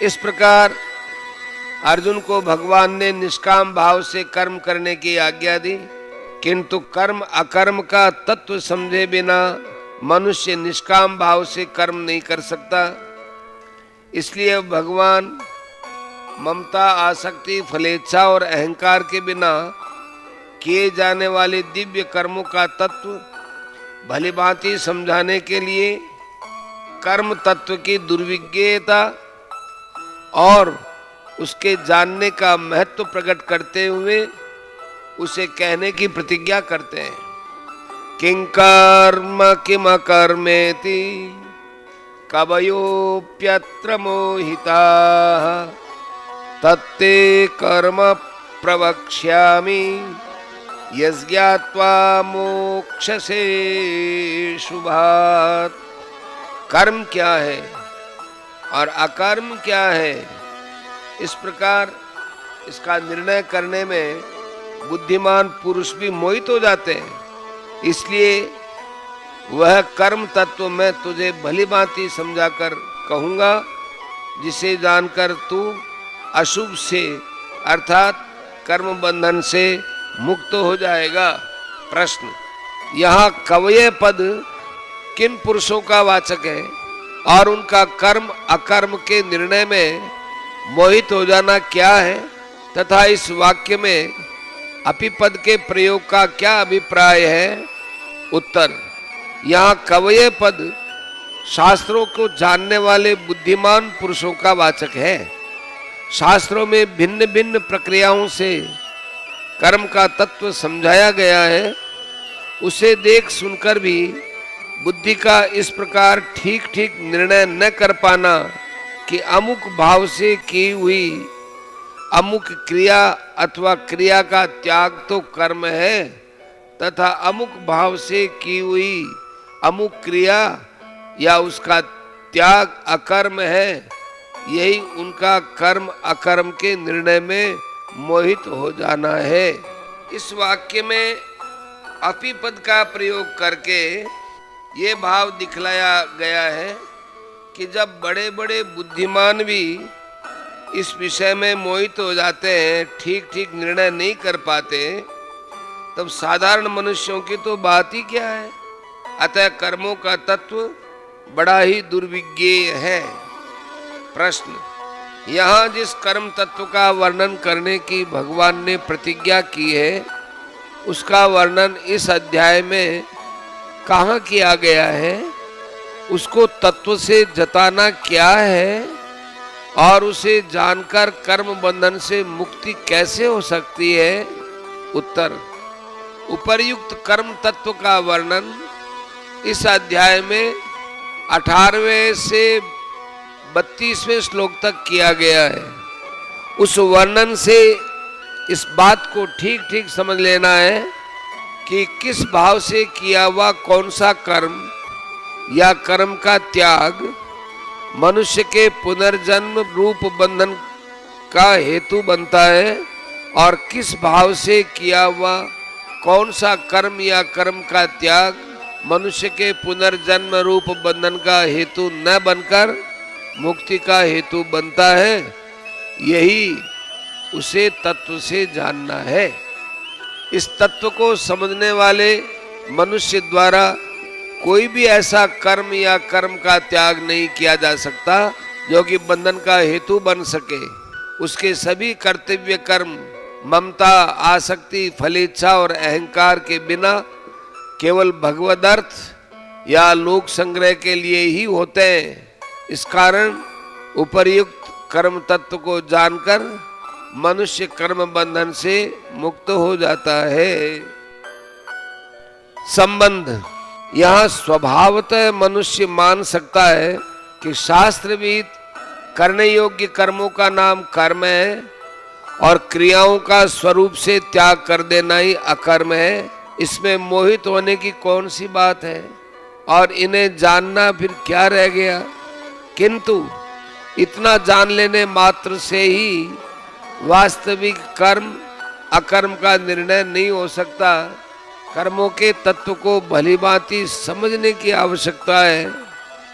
इस प्रकार अर्जुन को भगवान ने निष्काम भाव से कर्म करने की आज्ञा दी, किंतु कर्म अकर्म का तत्व समझे बिना मनुष्य निष्काम भाव से कर्म नहीं कर सकता। इसलिए भगवान ममता, आसक्ति, फलेच्छा और अहंकार के बिना किए जाने वाले दिव्य कर्मों का तत्व भलीभांति समझाने के लिए कर्म तत्व की दुर्विज्ञता और उसके जानने का महत्व प्रकट करते हुए उसे कहने की प्रतिज्ञा करते हैं। किं कर्म किम अकर्मेति कवयोप्यत्र मोहिताः तत्ते कर्म प्रवक्ष्यामि यज्ञात्वा मोक्षसे शुभात्। कर्म क्या है और अकर्म क्या है, इस प्रकार इसका निर्णय करने में बुद्धिमान पुरुष भी मोहित हो जाते हैं। इसलिए वह कर्म तत्व मैं तुझे भलीभांति समझाकर कहूँगा, जिसे जानकर तू अशुभ से अर्थात कर्म बंधन से मुक्त हो जाएगा। प्रश्न, यहाँ कवये पद किन पुरुषों का वाचक है और उनका कर्म अकर्म के निर्णय में मोहित हो जाना क्या है तथा इस वाक्य में अपिपद के प्रयोग का क्या अभिप्राय है? उत्तर, यहाँ कवये पद शास्त्रों को जानने वाले बुद्धिमान पुरुषों का वाचक है। शास्त्रों में भिन्न भिन्न प्रक्रियाओं से कर्म का तत्व समझाया गया है। उसे देख सुनकर भी बुद्धि का इस प्रकार ठीक ठीक निर्णय न कर पाना कि अमुक भाव से की हुई अमुक क्रिया अथवा क्रिया का त्याग तो कर्म है तथा अमुक भाव से की हुई अमुक क्रिया या उसका त्याग अकर्म है, यही उनका कर्म अकर्म के निर्णय में मोहित हो जाना है। इस वाक्य में अपि पद का प्रयोग करके ये भाव दिखलाया गया है कि जब बड़े बड़े बुद्धिमान भी इस विषय में मोहित हो जाते हैं, ठीक ठीक निर्णय नहीं कर पाते, तब साधारण मनुष्यों की तो बात ही क्या है। अतः कर्मों का तत्व बड़ा ही दुर्विज्ञेय है। प्रश्न, यहाँ जिस कर्म तत्व का वर्णन करने की भगवान ने प्रतिज्ञा की है, उसका वर्णन इस अध्याय में कहाँ किया गया है, उसको तत्व से जताना क्या है और उसे जानकर कर्म बंधन से मुक्ति कैसे हो सकती है। उत्तर, उपर्युक्त कर्म तत्व का वर्णन इस अध्याय में 18वें से 32वें श्लोक तक किया गया है। उस वर्णन से इस बात को ठीक ठीक समझ लेना है कि किस भाव से किया हुआ कौन सा कर्म या कर्म का त्याग मनुष्य के पुनर्जन्म रूप बंधन का हेतु बनता है और किस भाव से किया हुआ कौन सा कर्म या कर्म का त्याग मनुष्य के पुनर्जन्म रूप बंधन का हेतु न बनकर मुक्ति का हेतु बनता है। यही उसे तत्व से जानना है। इस तत्व को समझने वाले मनुष्य द्वारा कोई भी ऐसा कर्म या कर्म का त्याग नहीं किया जा सकता जो कि बंधन का हेतु बन सके। उसके सभी कर्तव्य कर्म ममता, आसक्ति, फलेच्छा और अहंकार के बिना केवल भगवदर्थ या लोक संग्रह के लिए ही होते हैं। इस कारण उपर्युक्त कर्म तत्व को जानकर मनुष्य कर्म बंधन से मुक्त हो जाता है। संबंध, यहाँ स्वभावतः मनुष्य मान सकता है कि शास्त्र विहित करने योग्य कर्मों का नाम कर्म है और क्रियाओं का स्वरूप से त्याग कर देना ही अकर्म है। इसमें मोहित होने की कौन सी बात है और इन्हें जानना फिर क्या रह गया। किंतु इतना जान लेने मात्र से ही वास्तविक कर्म अकर्म का निर्णय नहीं हो सकता। कर्मों के तत्व को भलीभांति समझने की आवश्यकता है।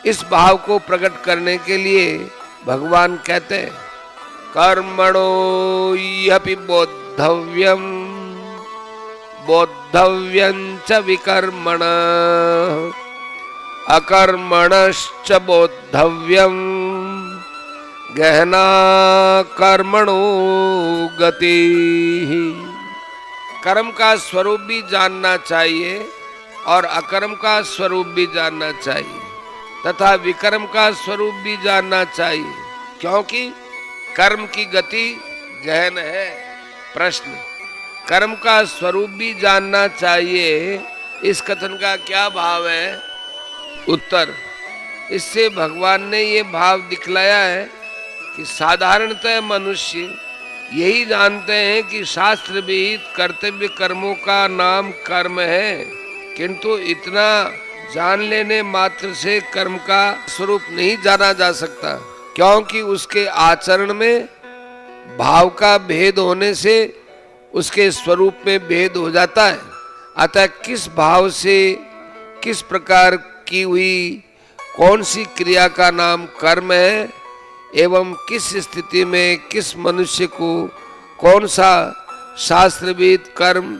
इस भाव को प्रकट करने के लिए भगवान कहते हैं, कर्मणो ह्यपि बोद्धव्यम बोद्धव्यं च विकर्मणः अकर्मणश्च बोद्धव्यं गहना कर्मणो गति। कर्म का स्वरूप भी जानना चाहिए और अकर्म का स्वरूप भी जानना चाहिए तथा विकर्म का स्वरूप भी जानना चाहिए, क्योंकि कर्म की गति गहन है। प्रश्न, कर्म का स्वरूप भी जानना चाहिए, इस कथन का क्या भाव है। उत्तर, इससे भगवान ने ये भाव दिखलाया है कि साधारणतः मनुष्य यही जानते हैं कि शास्त्र विहित कर्तव्य कर्मों का नाम कर्म है, किंतु इतना जान लेने मात्र से कर्म का स्वरूप नहीं जाना जा सकता, क्योंकि उसके आचरण में भाव का भेद होने से उसके स्वरूप में भेद हो जाता है। अतः किस भाव से किस प्रकार की हुई कौन सी क्रिया का नाम कर्म है एवं किस स्थिति में किस मनुष्य को कौन सा शास्त्र विहित कर्म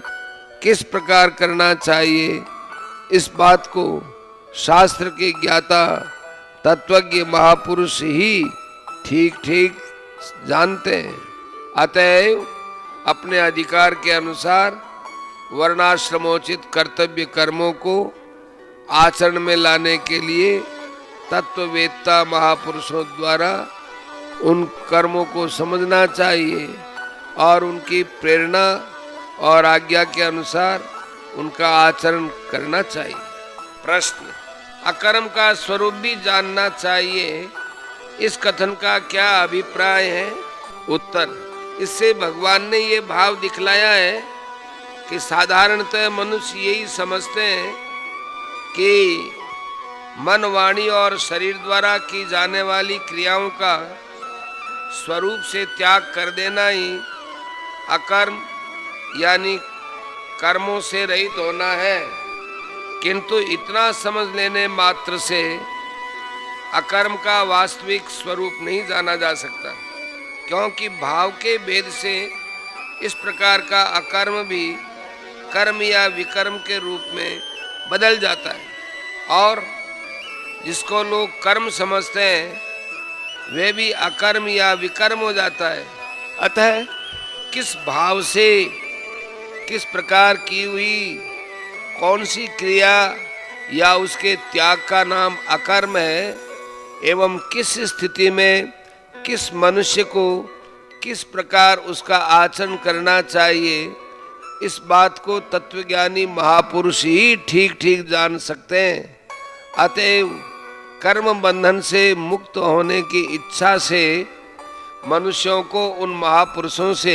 किस प्रकार करना चाहिए, इस बात को शास्त्र के ज्ञाता तत्वज्ञ महापुरुष ही ठीक ठीक जानते हैं। अतएव अपने अधिकार के अनुसार वर्णाश्रमोचित कर्तव्य कर्मों को आचरण में लाने के लिए तत्ववेत्ता महापुरुषों द्वारा उन कर्मों को समझना चाहिए और उनकी प्रेरणा और आज्ञा के अनुसार उनका आचरण करना चाहिए। प्रश्न, अकर्म का स्वरूप भी जानना चाहिए, इस कथन का क्या अभिप्राय है। उत्तर, इससे भगवान ने ये भाव दिखलाया है कि साधारणतः मनुष्य यही समझते हैं कि मन, वाणी और शरीर द्वारा की जाने वाली क्रियाओं का स्वरूप से त्याग कर देना ही अकर्म यानी कर्मों से रहित होना है, किंतु इतना समझ लेने मात्र से अकर्म का वास्तविक स्वरूप नहीं जाना जा सकता, क्योंकि भाव के भेद से इस प्रकार का अकर्म भी कर्म या विकर्म के रूप में बदल जाता है, और जिसको लोग कर्म समझते हैं वे भी अकर्म या विकर्म हो जाता है। अतः किस भाव से किस प्रकार की हुई कौन सी क्रिया या उसके त्याग का नाम अकर्म है, एवं किस स्थिति में किस मनुष्य को किस प्रकार उसका आचरण करना चाहिए, इस बात को तत्वज्ञानी महापुरुष ही ठीक ठीक जान सकते हैं। अतएव कर्म बंधन से मुक्त होने की इच्छा से मनुष्यों को उन महापुरुषों से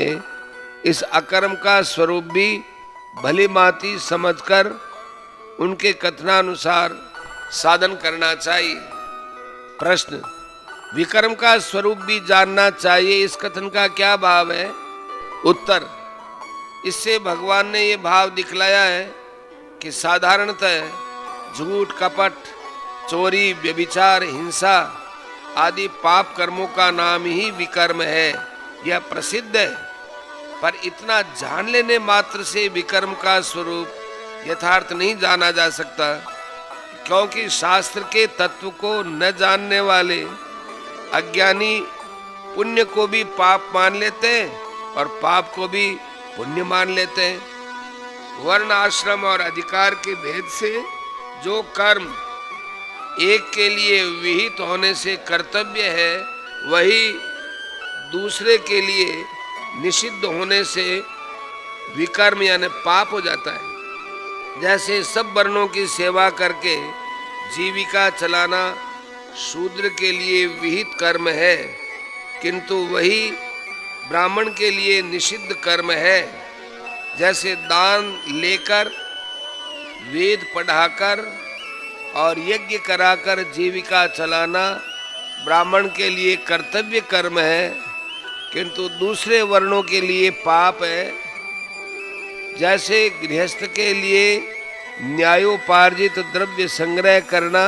इस अकर्म का स्वरूप भी भली भांति समझकर उनके कथनानुसार साधन करना चाहिए। प्रश्न, विकर्म का स्वरूप भी जानना चाहिए, इस कथन का क्या भाव है? उत्तर, इससे भगवान ने ये भाव दिखलाया है कि साधारणतः झूठ, कपट, चोरी, व्यभिचार, हिंसा आदि पाप कर्मों का नाम ही विकर्म है, यह प्रसिद्ध है। पर इतना जान लेने मात्र से विकर्म का स्वरूप यथार्थ नहीं जाना जा सकता, क्योंकि शास्त्र के तत्व को न जानने वाले अज्ञानी पुण्य को भी पाप मान लेते हैं और पाप को भी पुण्य मान लेते हैं। वर्ण, आश्रम और अधिकार के भेद से जो कर्म एक के लिए विहित होने से कर्तव्य है, वही दूसरे के लिए निषिद्ध होने से विकर्म यानी पाप हो जाता है। जैसे सब वर्णों की सेवा करके जीविका चलाना शूद्र के लिए विहित कर्म है, किंतु वही ब्राह्मण के लिए निषिद्ध कर्म है। जैसे दान लेकर, वेद पढ़ाकर और यज्ञ कराकर जीविका चलाना ब्राह्मण के लिए कर्तव्य कर्म है, किंतु दूसरे वर्णों के लिए पाप है। जैसे गृहस्थ के लिए न्यायोपार्जित द्रव्य संग्रह करना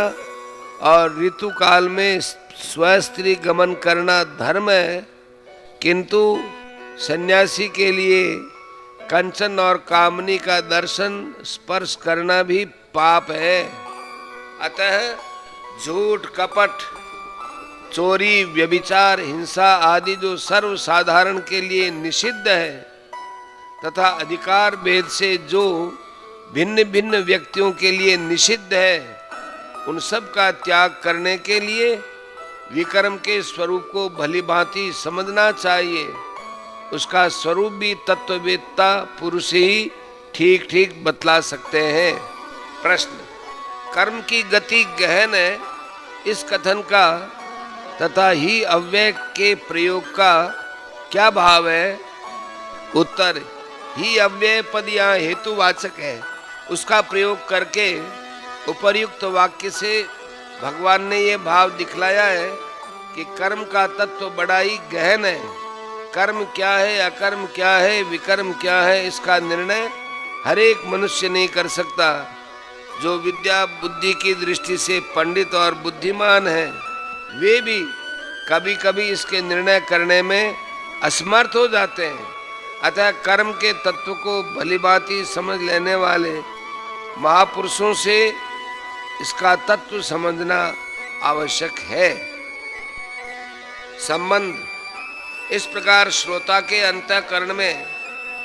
और ऋतु काल में स्वस्त्री गमन करना धर्म है, किंतु सन्यासी के लिए कंचन और कामनी का दर्शन स्पर्श करना भी पाप है। अतः झूठ, कपट, चोरी, व्यभिचार, हिंसा आदि जो सर्वसाधारण के लिए निषिद्ध है तथा अधिकार भेद से जो भिन्न भिन्न व्यक्तियों के लिए निषिद्ध है, उन सब का त्याग करने के लिए विकर्म के स्वरूप को भली भांति समझना चाहिए। उसका स्वरूप भी तत्ववेत्ता पुरुष ही ठीक ठीक बतला सकते हैं। प्रश्न, कर्म की गति गहन है, इस कथन का तथा ही अव्यय के प्रयोग का क्या भाव है? उत्तर, ही अव्यय पद यहाँ हेतुवाचक है, उसका प्रयोग करके उपर्युक्त वाक्य से भगवान ने ये भाव दिखलाया है कि कर्म का तत्व बड़ा ही गहन है। कर्म क्या है, अकर्म क्या है, विकर्म क्या है, इसका निर्णय हर एक मनुष्य नहीं कर सकता। जो विद्या बुद्धि की दृष्टि से पंडित और बुद्धिमान है, वे भी कभी कभी इसके निर्णय करने में असमर्थ हो जाते हैं। अतः कर्म के तत्व को भलीभांति समझ लेने वाले महापुरुषों से इसका तत्व समझना आवश्यक है। संबंध, इस प्रकार श्रोता के अंतःकरण में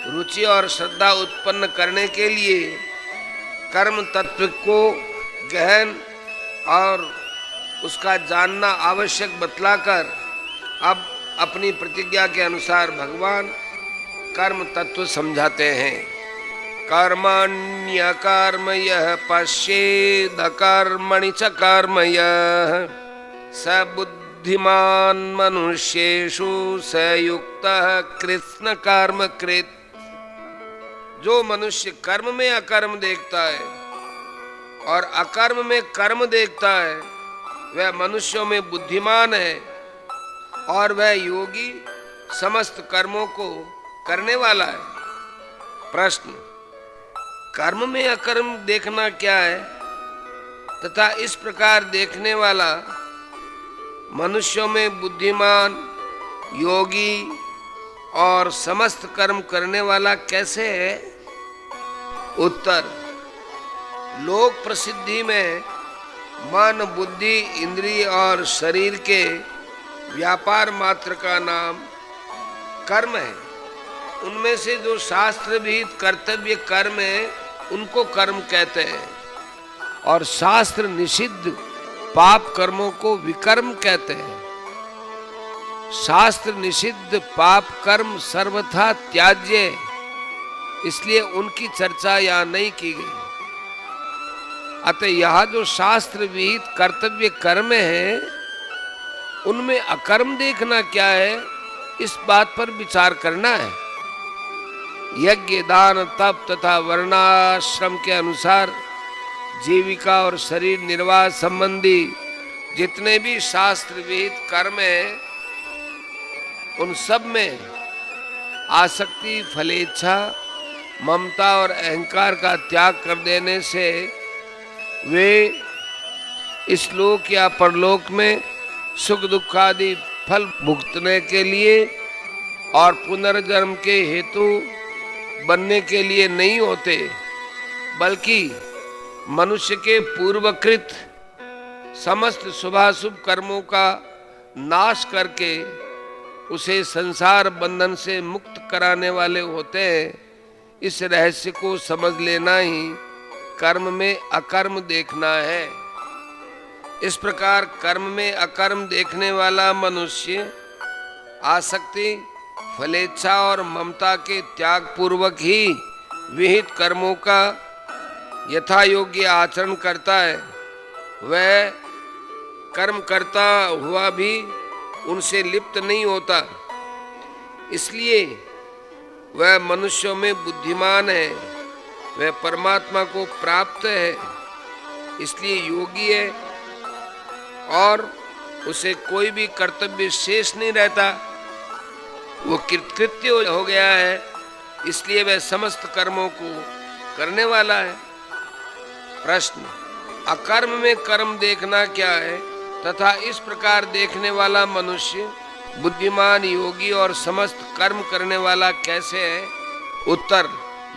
रुचि और श्रद्धा उत्पन्न करने के लिए कर्म तत्व को गहन और उसका जानना आवश्यक बतलाकर अब अपनी प्रतिज्ञा के अनुसार भगवान कर्म तत्व समझाते हैं। कर्मण्य कर्म यः पश्येद कर्मणि च कर्म यः स बुद्धिमान मनुष्येषु स युक्तः कृष्ण कर्म कृत। जो मनुष्य कर्म में अकर्म देखता है और अकर्म में कर्म देखता है, वह मनुष्यों में बुद्धिमान है और वह योगी समस्त कर्मों को करने वाला है। प्रश्न, कर्म में अकर्म देखना क्या है तथा इस प्रकार देखने वाला मनुष्यों में बुद्धिमान, योगी और समस्त कर्म करने वाला कैसे है? उत्तर: लोक प्रसिद्धि में मन, बुद्धि, इंद्रिय और शरीर के व्यापार मात्र का नाम कर्म है। उनमें से जो शास्त्र विहित कर्तव्य कर्म है उनको कर्म कहते हैं और शास्त्र निषिद्ध पाप कर्मों को विकर्म कहते हैं। शास्त्र निषिद्ध पाप कर्म सर्वथा त्याज्य है, इसलिए उनकी चर्चा यहाँ नहीं की गई। अतः यह जो शास्त्र विहित कर्तव्य कर्म है उनमें अकर्म देखना क्या है, इस बात पर विचार करना है। यज्ञ, दान, तप तथा वर्णाश्रम के अनुसार जीविका और शरीर निर्वाह संबंधी जितने भी शास्त्र विहित कर्म हैं उन सब में आसक्ति, फलेच्छा, ममता और अहंकार का त्याग कर देने से वे इस लोक या परलोक में सुख दुख आदि फल भुगतने के लिए और पुनर्जन्म के हेतु बनने के लिए नहीं होते, बल्कि मनुष्य के पूर्वकृत समस्त शुभाशुभ कर्मों का नाश करके उसे संसार बंधन से मुक्त कराने वाले होते हैं। इस रहस्य को समझ लेना ही कर्म में अकर्म देखना है। इस प्रकार कर्म में अकर्म देखने वाला मनुष्य आसक्ति, फलेच्छा और ममता के त्याग पूर्वक ही विहित कर्मों का यथा योग्य आचरण करता है। वह कर्म करता हुआ भी उनसे लिप्त नहीं होता, इसलिए वह मनुष्यों में बुद्धिमान है, वह परमात्मा को प्राप्त है, इसलिए योगी है और उसे कोई भी कर्तव्य शेष नहीं रहता। वो कृतकृत्य हो गया है, इसलिए वह समस्त कर्मों को करने वाला है। प्रश्न: अकर्म में कर्म देखना क्या है तथा इस प्रकार देखने वाला मनुष्य बुद्धिमान, योगी और समस्त कर्म करने वाला कैसे है? उत्तर: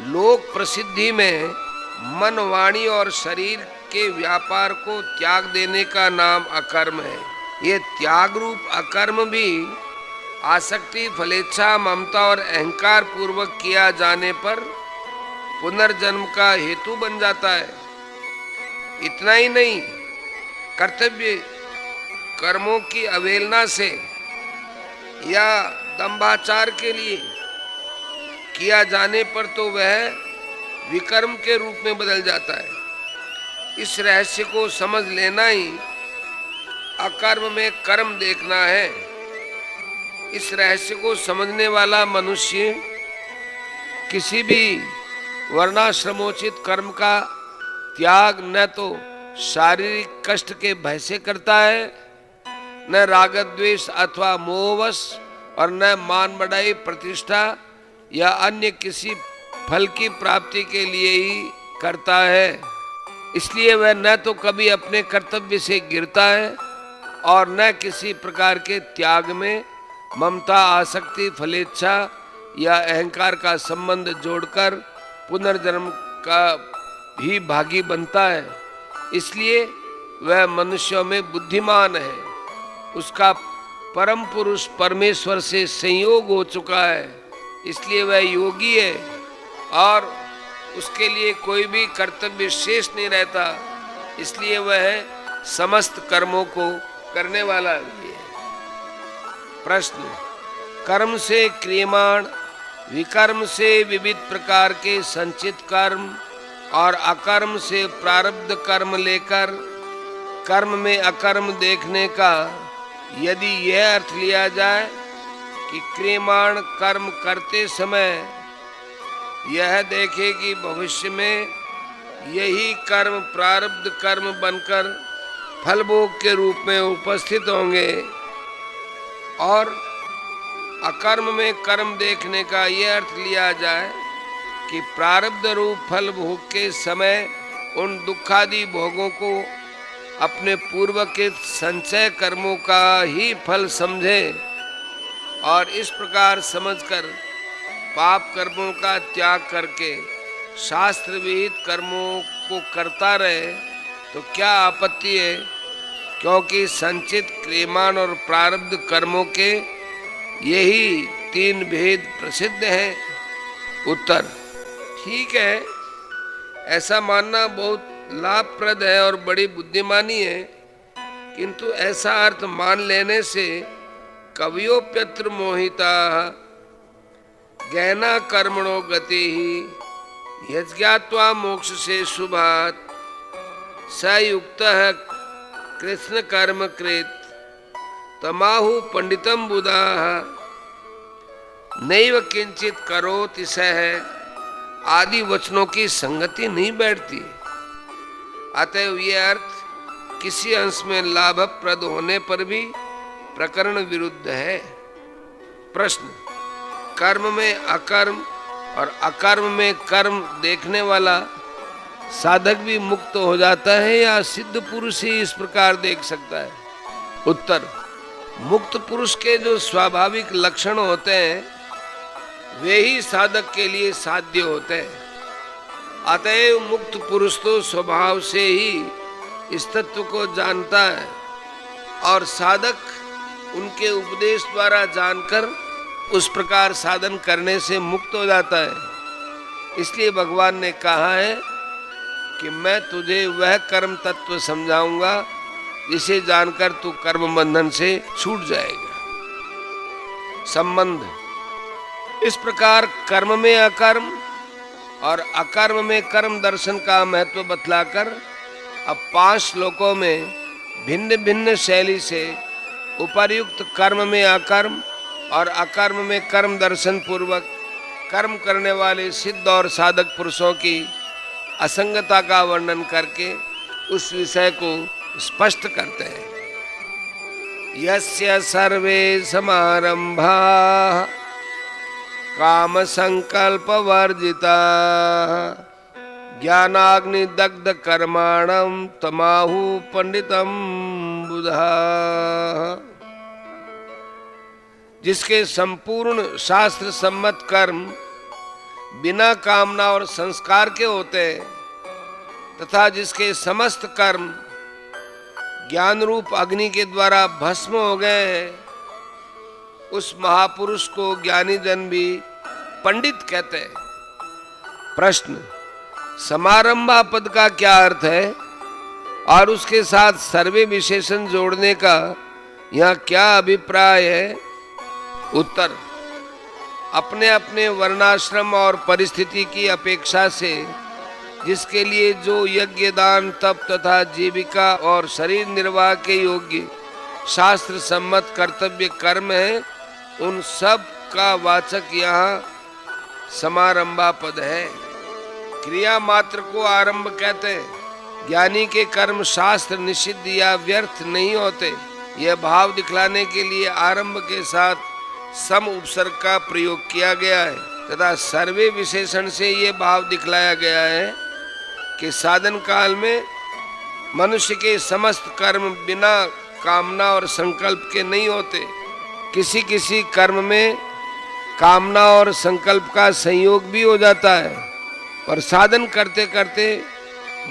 लोक प्रसिद्धि में मन, वाणी और शरीर के व्यापार को त्याग देने का नाम अकर्म है। ये त्याग रूप अकर्म भी आसक्ति, फलेच्छा, ममता और अहंकार पूर्वक किया जाने पर पुनर्जन्म का हेतु बन जाता है। इतना ही नहीं, कर्तव्य कर्मों की अवहेलना से या दंभाचार के लिए किया जाने पर तो वह विकर्म के रूप में बदल जाता है। इस रहस्य को समझ लेना ही अकर्म में कर्म देखना है। इस रहस्य को समझने वाला मनुष्य किसी भी वर्णाश्रमोचित कर्म का त्याग न तो शारीरिक कष्ट के भय से करता है, न राग द्वेष अथवा मोहवश, और न मान बढ़ाई, प्रतिष्ठा या अन्य किसी फल की प्राप्ति के लिए ही करता है। इसलिए वह न तो कभी अपने कर्तव्य से गिरता है और न किसी प्रकार के त्याग में ममता, आसक्ति, फलेच्छा या अहंकार का संबंध जोड़कर पुनर्जन्म का भी भागी बनता है। इसलिए वह मनुष्यों में बुद्धिमान है, उसका परम पुरुष परमेश्वर से संयोग हो चुका है, इसलिए वह योगी है और उसके लिए कोई भी कर्तव्य शेष नहीं रहता, इसलिए वह समस्त कर्मों को करने वाला है। प्रश्न: कर्म से क्रियमाण, विकर्म से विविध प्रकार के संचित कर्म और अकर्म से प्रारब्ध कर्म लेकर कर्म में अकर्म देखने का यदि यह अर्थ लिया जाए कि क्रियमाण कर्म करते समय यह देखे कि भविष्य में यही कर्म प्रारब्ध कर्म बनकर फल भोग के रूप में उपस्थित होंगे, और अकर्म में कर्म देखने का यह अर्थ लिया जाए कि प्रारब्ध रूप फल भोग के समय उन दुखादि भोगों को अपने पूर्व के संचय कर्मों का ही फल समझे और इस प्रकार समझकर पाप कर्मों का त्याग करके शास्त्र विहित कर्मों को करता रहे तो क्या आपत्ति है, क्योंकि संचित क्रियमाण और प्रारब्ध कर्मों के यही 3 भेद प्रसिद्ध हैं। उत्तर: ठीक है, ऐसा मानना बहुत लाभप्रद है और बड़ी बुद्धिमानी है, किंतु ऐसा अर्थ मान लेने से कवयोप्यत्र मोहिता गहना कर्मणो गति ही यज्ञात्वा मोक्ष से शुभात सयुक्त कृष्ण कर्म कृत तमाहु पंडितम बुधा नैव किंचित करोति सह आदि वचनों की संगति नहीं बैठती। अतएव ये अर्थ किसी अंश में लाभप्रद होने पर भी प्रकरण विरुद्ध है। प्रश्न: कर्म में अकर्म और अकर्म में कर्म देखने वाला साधक भी मुक्त हो जाता है या सिद्ध पुरुष ही इस प्रकार देख सकता है? उत्तर: मुक्त पुरुष के जो स्वाभाविक लक्षण होते हैं वे ही साधक के लिए साध्य होते हैं। अतएव मुक्त पुरुष तो स्वभाव से ही इस तत्व को जानता है और साधक उनके उपदेश द्वारा जानकर उस प्रकार साधन करने से मुक्त हो जाता है। इसलिए भगवान ने कहा है कि मैं तुझे वह कर्म तत्व समझाऊंगा जिसे जानकर तू कर्म बंधन से छूट जाएगा। संबंध: इस प्रकार कर्म में अकर्म और अकर्म में कर्म दर्शन का महत्व बतलाकर अब 5 श्लोकों में भिन्न भिन्न शैली से उपर्युक्त कर्म में अकर्म और अकर्म में कर्म दर्शन पूर्वक कर्म करने वाले सिद्ध और साधक पुरुषों की असंगता का वर्णन करके उस विषय को स्पष्ट करते हैं। यस्य सर्वे समारंभा काम संकल्प वर्जिता ज्ञानाग्नि दग्ध कर्माणम तमाहु पंडितम बुधा। जिसके संपूर्ण शास्त्र सम्मत कर्म बिना कामना और संस्कार के होते हैं तथा जिसके समस्त कर्म ज्ञान रूप अग्नि के द्वारा भस्म हो गए हैं, उस महापुरुष को ज्ञानी जन भी पंडित कहते हैं। प्रश्न: समारंभा पद का क्या अर्थ है और उसके साथ सर्वे विशेषण जोड़ने का यहाँ क्या अभिप्राय है? उत्तर: अपने अपने वर्णाश्रम और परिस्थिति की अपेक्षा से जिसके लिए जो यज्ञ दान तप तथा जीविका और शरीर निर्वाह के योग्य शास्त्र सम्मत कर्तव्य कर्म है, उन सब का वाचक यहाँ समारंभा पद है। क्रिया मात्र को आरंभ कहते हैं। ज्ञानी के कर्म शास्त्र निषिद्ध या व्यर्थ नहीं होते। यह भाव दिखलाने के लिए आरंभ के साथ सम उपसर्ग का प्रयोग किया गया है तथा सर्वे विशेषण से ये भाव दिखलाया गया है कि साधन काल में मनुष्य के समस्त कर्म बिना कामना और संकल्प के नहीं होते। किसी किसी कर्म में कामना और संकल्प का संयोग भी हो जाता है, और साधन करते करते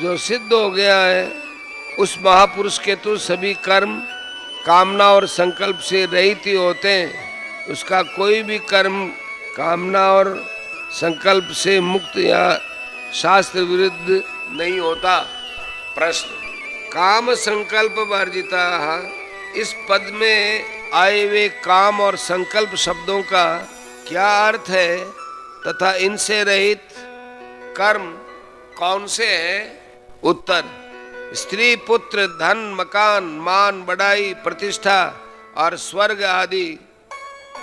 जो सिद्ध हो गया है उस महापुरुष के तो सभी कर्म कामना और संकल्प से रहित ही होते हैं। उसका कोई भी कर्म कामना और संकल्प से मुक्त या शास्त्र विरुद्ध नहीं होता। प्रश्न: काम संकल्प वर्जिता, इस पद में आए हुए काम और संकल्प शब्दों का क्या अर्थ है तथा इनसे रहित कर्म कौन से हैं? उत्तर: स्त्री पुत्र धन मकान मान बढ़ाई प्रतिष्ठा और स्वर्ग आदि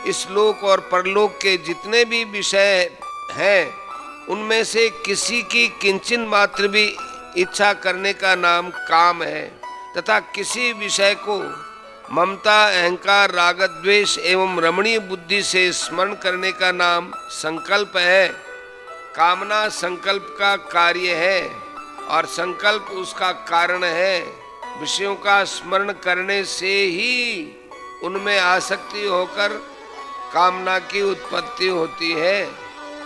इस लोक और परलोक के जितने भी विषय हैं उनमें से किसी की किंचन मात्र भी इच्छा करने का नाम काम है तथा किसी विषय को ममता अहंकार राग द्वेष एवं रमणीय बुद्धि से स्मरण करने का नाम संकल्प है। कामना संकल्प का कार्य है और संकल्प उसका कारण है। विषयों का स्मरण करने से ही उनमें आसक्ति होकर कामना की उत्पत्ति होती है।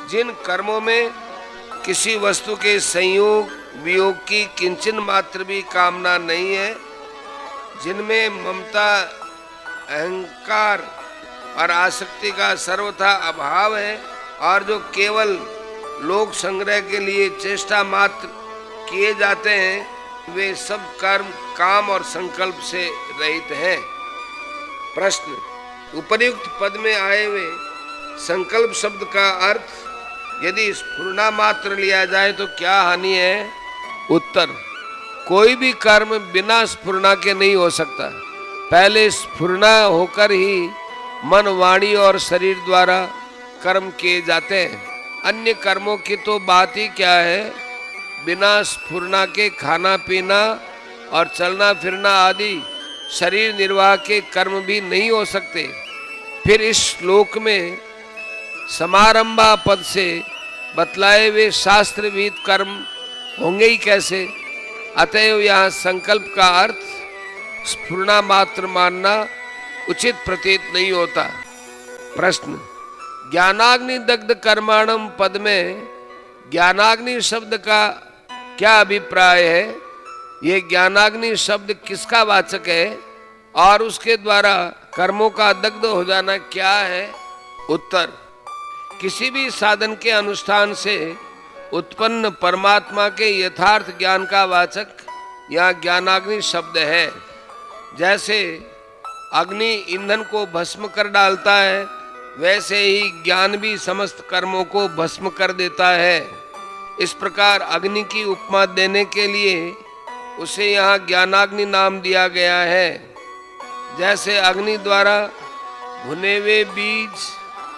जिन कर्मों में किसी वस्तु के संयोग वियोग की किंचन मात्र भी कामना नहीं है, जिनमें ममता, अहंकार और आसक्ति का सर्वथा अभाव है और जो केवल लोक संग्रह के लिए चेष्टा मात्र किए जाते हैं, वे सब कर्म काम और संकल्प से रहित हैं। प्रश्न: उपर्युक्त पद में आए हुए संकल्प शब्द का अर्थ यदि स्फुरना मात्र लिया जाए तो क्या हानि है? उत्तर: कोई भी कर्म बिना स्फुरना के नहीं हो सकता। पहले स्फुरना होकर ही मन, वाणी और शरीर द्वारा कर्म किए जाते हैं। अन्य कर्मों की तो बात ही क्या है, बिना स्फुरना के खाना पीना और चलना फिरना आदि शरीर निर्वाह के कर्म भी नहीं हो सकते। फिर इस श्लोक में समारंभा पद से बतलाए हुए शास्त्र विहित कर्म होंगे ही कैसे? अतएव यहाँ संकल्प का अर्थ स्फुरना मात्र मानना उचित प्रतीत नहीं होता। प्रश्न: ज्ञानाग्नि दग्ध कर्माणम पद में ज्ञानाग्नि शब्द का क्या अभिप्राय है? ये ज्ञानाग्नि शब्द किसका वाचक है और उसके द्वारा कर्मों का दग्ध हो जाना क्या है? उत्तर: किसी भी साधन के अनुष्ठान से उत्पन्न परमात्मा के यथार्थ ज्ञान का वाचक यहाँ ज्ञानाग्नि शब्द है। जैसे अग्नि ईंधन को भस्म कर डालता है, वैसे ही ज्ञान भी समस्त कर्मों को भस्म कर देता है। इस प्रकार अग्नि की उपमा देने के लिए उसे यहाँ ज्ञानाग्नि नाम दिया गया है। जैसे अग्नि द्वारा भुने हुए बीज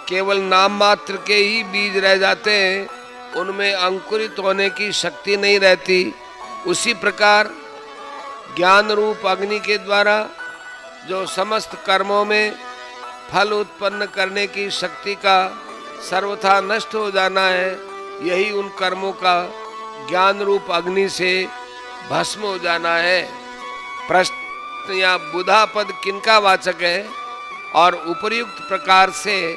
केवल नाम मात्र के ही बीज रह जाते हैं, उनमें अंकुरित होने की शक्ति नहीं रहती, उसी प्रकार ज्ञान रूप अग्नि के द्वारा जो समस्त कर्मों में फल उत्पन्न करने की शक्ति का सर्वथा नष्ट हो जाना है, यही उन कर्मों का ज्ञान रूप अग्नि से भस्म हो जाना है। प्रश्न: या बुधा पद किनका वाचक है? और उपर्युक्त प्रकार से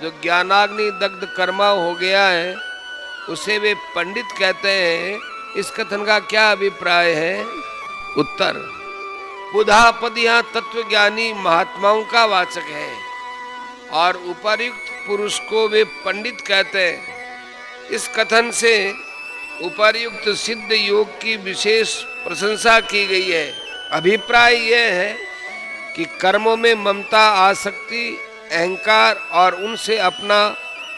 जो ज्ञानाग्नि दग्ध कर्मा हो गया है उसे वे पंडित कहते हैं, इस कथन का क्या अभिप्राय है? उत्तर: बुधा पद यहाँ तत्वज्ञानी महात्माओं का वाचक है और उपर्युक्त पुरुष को वे पंडित कहते हैं। इस कथन से उपर्युक्त सिद्ध योग की विशेष प्रशंसा की गई है। अभिप्राय यह है कि कर्मों में ममता, आसक्ति, अहंकार और उनसे अपना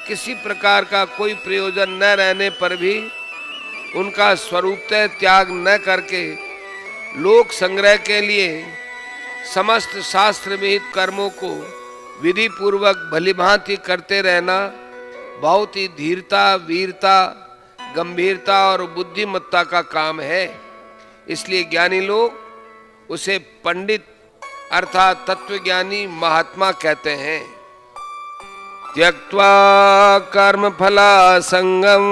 किसी प्रकार का कोई प्रयोजन न रहने पर भी उनका स्वरूपतः त्याग न करके लोक संग्रह के लिए समस्त शास्त्र विहित कर्मों को विधि पूर्वक भलीभांति करते रहना बहुत ही धीरता, वीरता, गंभीरता और बुद्धिमत्ता का काम है। इसलिए ज्ञानी लोग उसे पंडित अर्थात तत्वज्ञानी महात्मा कहते हैं। त्यक्त्वा कर्म फला संगम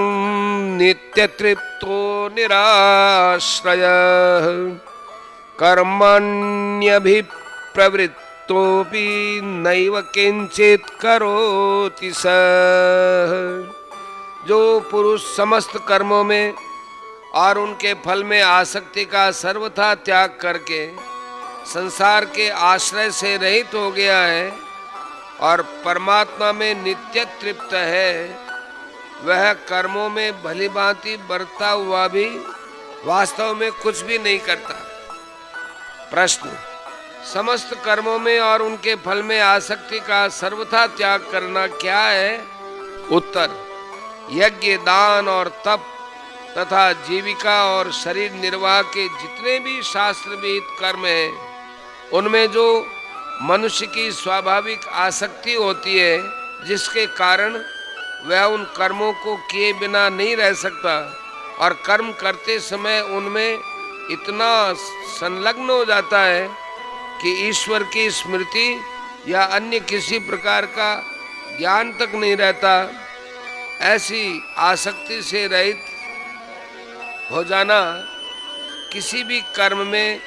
नित्य तृप्तो निराश्रय कर्मण्यभिप्रवृत्तोऽपि नैव किंचित करोति सः। जो पुरुष समस्त कर्मों में और उनके फल में आसक्ति का सर्वथा त्याग करके संसार के आश्रय से रहित हो गया है और परमात्मा में नित्य तृप्त है, वह कर्मों में भलीभांति बरता हुआ भी वास्तव में कुछ भी नहीं करता। प्रश्न: समस्त कर्मों में और उनके फल में आसक्ति का सर्वथा त्याग करना क्या है? उत्तर: यज्ञ, दान और तप तथा जीविका और शरीर निर्वाह के जितने भी शास्त्र विहित कर्म हैं, उनमें जो मनुष्य की स्वाभाविक आसक्ति होती है, जिसके कारण वह उन कर्मों को किए बिना नहीं रह सकता और कर्म करते समय उनमें इतना संलग्न हो जाता है कि ईश्वर की स्मृति या अन्य किसी प्रकार का ज्ञान तक नहीं रहता। ऐसी आसक्ति से रहित हो जाना, किसी भी कर्म में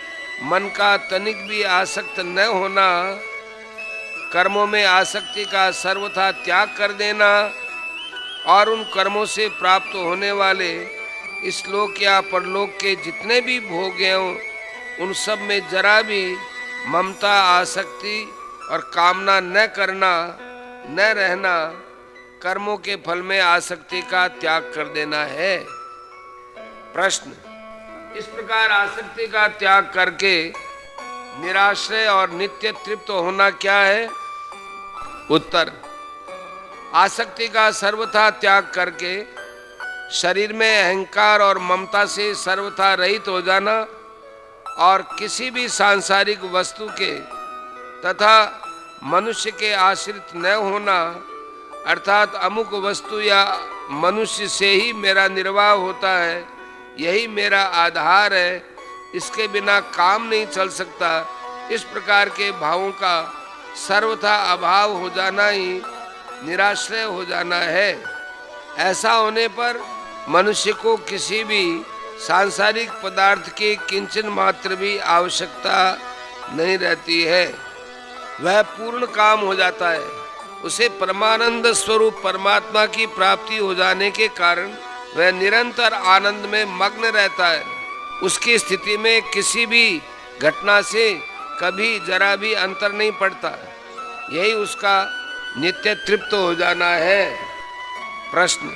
मन का तनिक भी आसक्त न होना, कर्मों में आसक्ति का सर्वथा त्याग कर देना और उन कर्मों से प्राप्त होने वाले इस लोक या परलोक के जितने भी भोग हैं उन सब में जरा भी ममता, आसक्ति और कामना न करना, न रहना, कर्मों के फल में आसक्ति का त्याग कर देना है। प्रश्न: इस प्रकार आसक्ति का त्याग करके निराश्रय और नित्य तृप्त होना क्या है? उत्तर: आसक्ति का सर्वथा त्याग करके शरीर में अहंकार और ममता से सर्वथा रहित हो जाना और किसी भी सांसारिक वस्तु के तथा मनुष्य के आश्रित न होना, अर्थात अमुक वस्तु या मनुष्य से ही मेरा निर्वाह होता है, यही मेरा आधार है, इसके बिना काम नहीं चल सकता, इस प्रकार के भावों का सर्वथा अभाव हो जाना ही निराश्रय हो जाना है। ऐसा होने पर मनुष्य को किसी भी सांसारिक पदार्थ की किंचन मात्र भी आवश्यकता नहीं रहती है, वह पूर्ण काम हो जाता है। उसे परमानंद स्वरूप परमात्मा की प्राप्ति हो जाने के कारण वह निरंतर आनंद में मग्न रहता है। उसकी स्थिति में किसी भी घटना से कभी जरा भी अंतर नहीं पड़ता, यही उसका नित्य तृप्त हो जाना है। प्रश्न: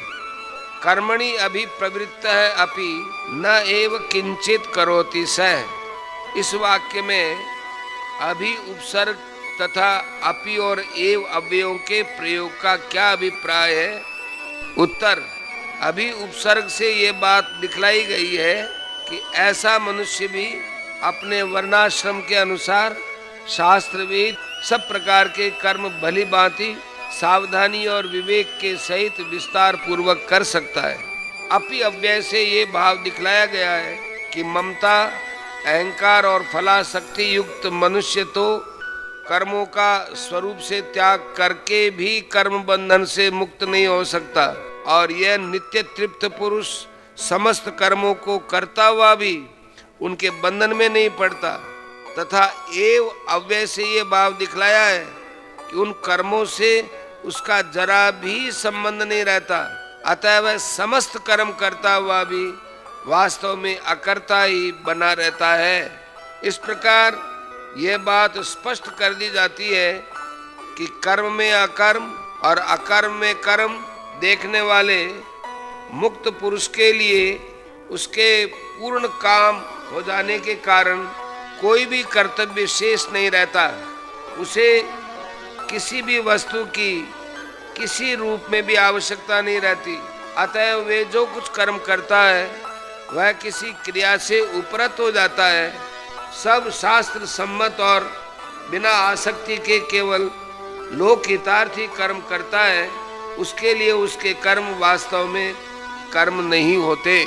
कर्मणि अभिप्रवृत्त है अपि न एव किंचित करोति सः, इस वाक्य में अभि उपसर्ग तथा अपि और एव अव्ययों के प्रयोग का क्या अभिप्राय है? उत्तर: अभि उपसर्ग से ये बात दिखलाई गई है कि ऐसा मनुष्य भी अपने वर्णाश्रम के अनुसार शास्त्रविद सब प्रकार के कर्म भली भांति सावधानी और विवेक के सहित विस्तार पूर्वक कर सकता है। अपि अव्यय से ये भाव दिखलाया गया है कि ममता, अहंकार और फलासक्ति युक्त मनुष्य तो कर्मों का स्वरूप से त्याग करके भी कर्म बंधन से मुक्त नहीं हो सकता और यह नित्य तृप्त पुरुष समस्त कर्मों को करता हुआ भी उनके बंधन में नहीं पड़ता, तथा एव अव्यय से ये भाव दिखलाया है कि उन कर्मों से उसका जरा भी संबंध नहीं रहता, अतः वह समस्त कर्म करता हुआ भी वास्तव में अकर्ता ही बना रहता है। इस प्रकार यह बात स्पष्ट कर दी जाती है कि कर्म में अकर्म और अकर्म में कर्म देखने वाले मुक्त पुरुष के लिए उसके पूर्ण काम हो जाने के कारण कोई भी कर्तव्य शेष नहीं रहता। उसे किसी भी वस्तु की किसी रूप में भी आवश्यकता नहीं रहती, अतः वे जो कुछ कर्म करता है वह किसी क्रिया से उपरत हो जाता है। सब शास्त्र सम्मत और बिना आसक्ति के केवल लोक हितार्थी कर्म करता है, उसके लिए उसके कर्म वास्तव में कर्म नहीं होते।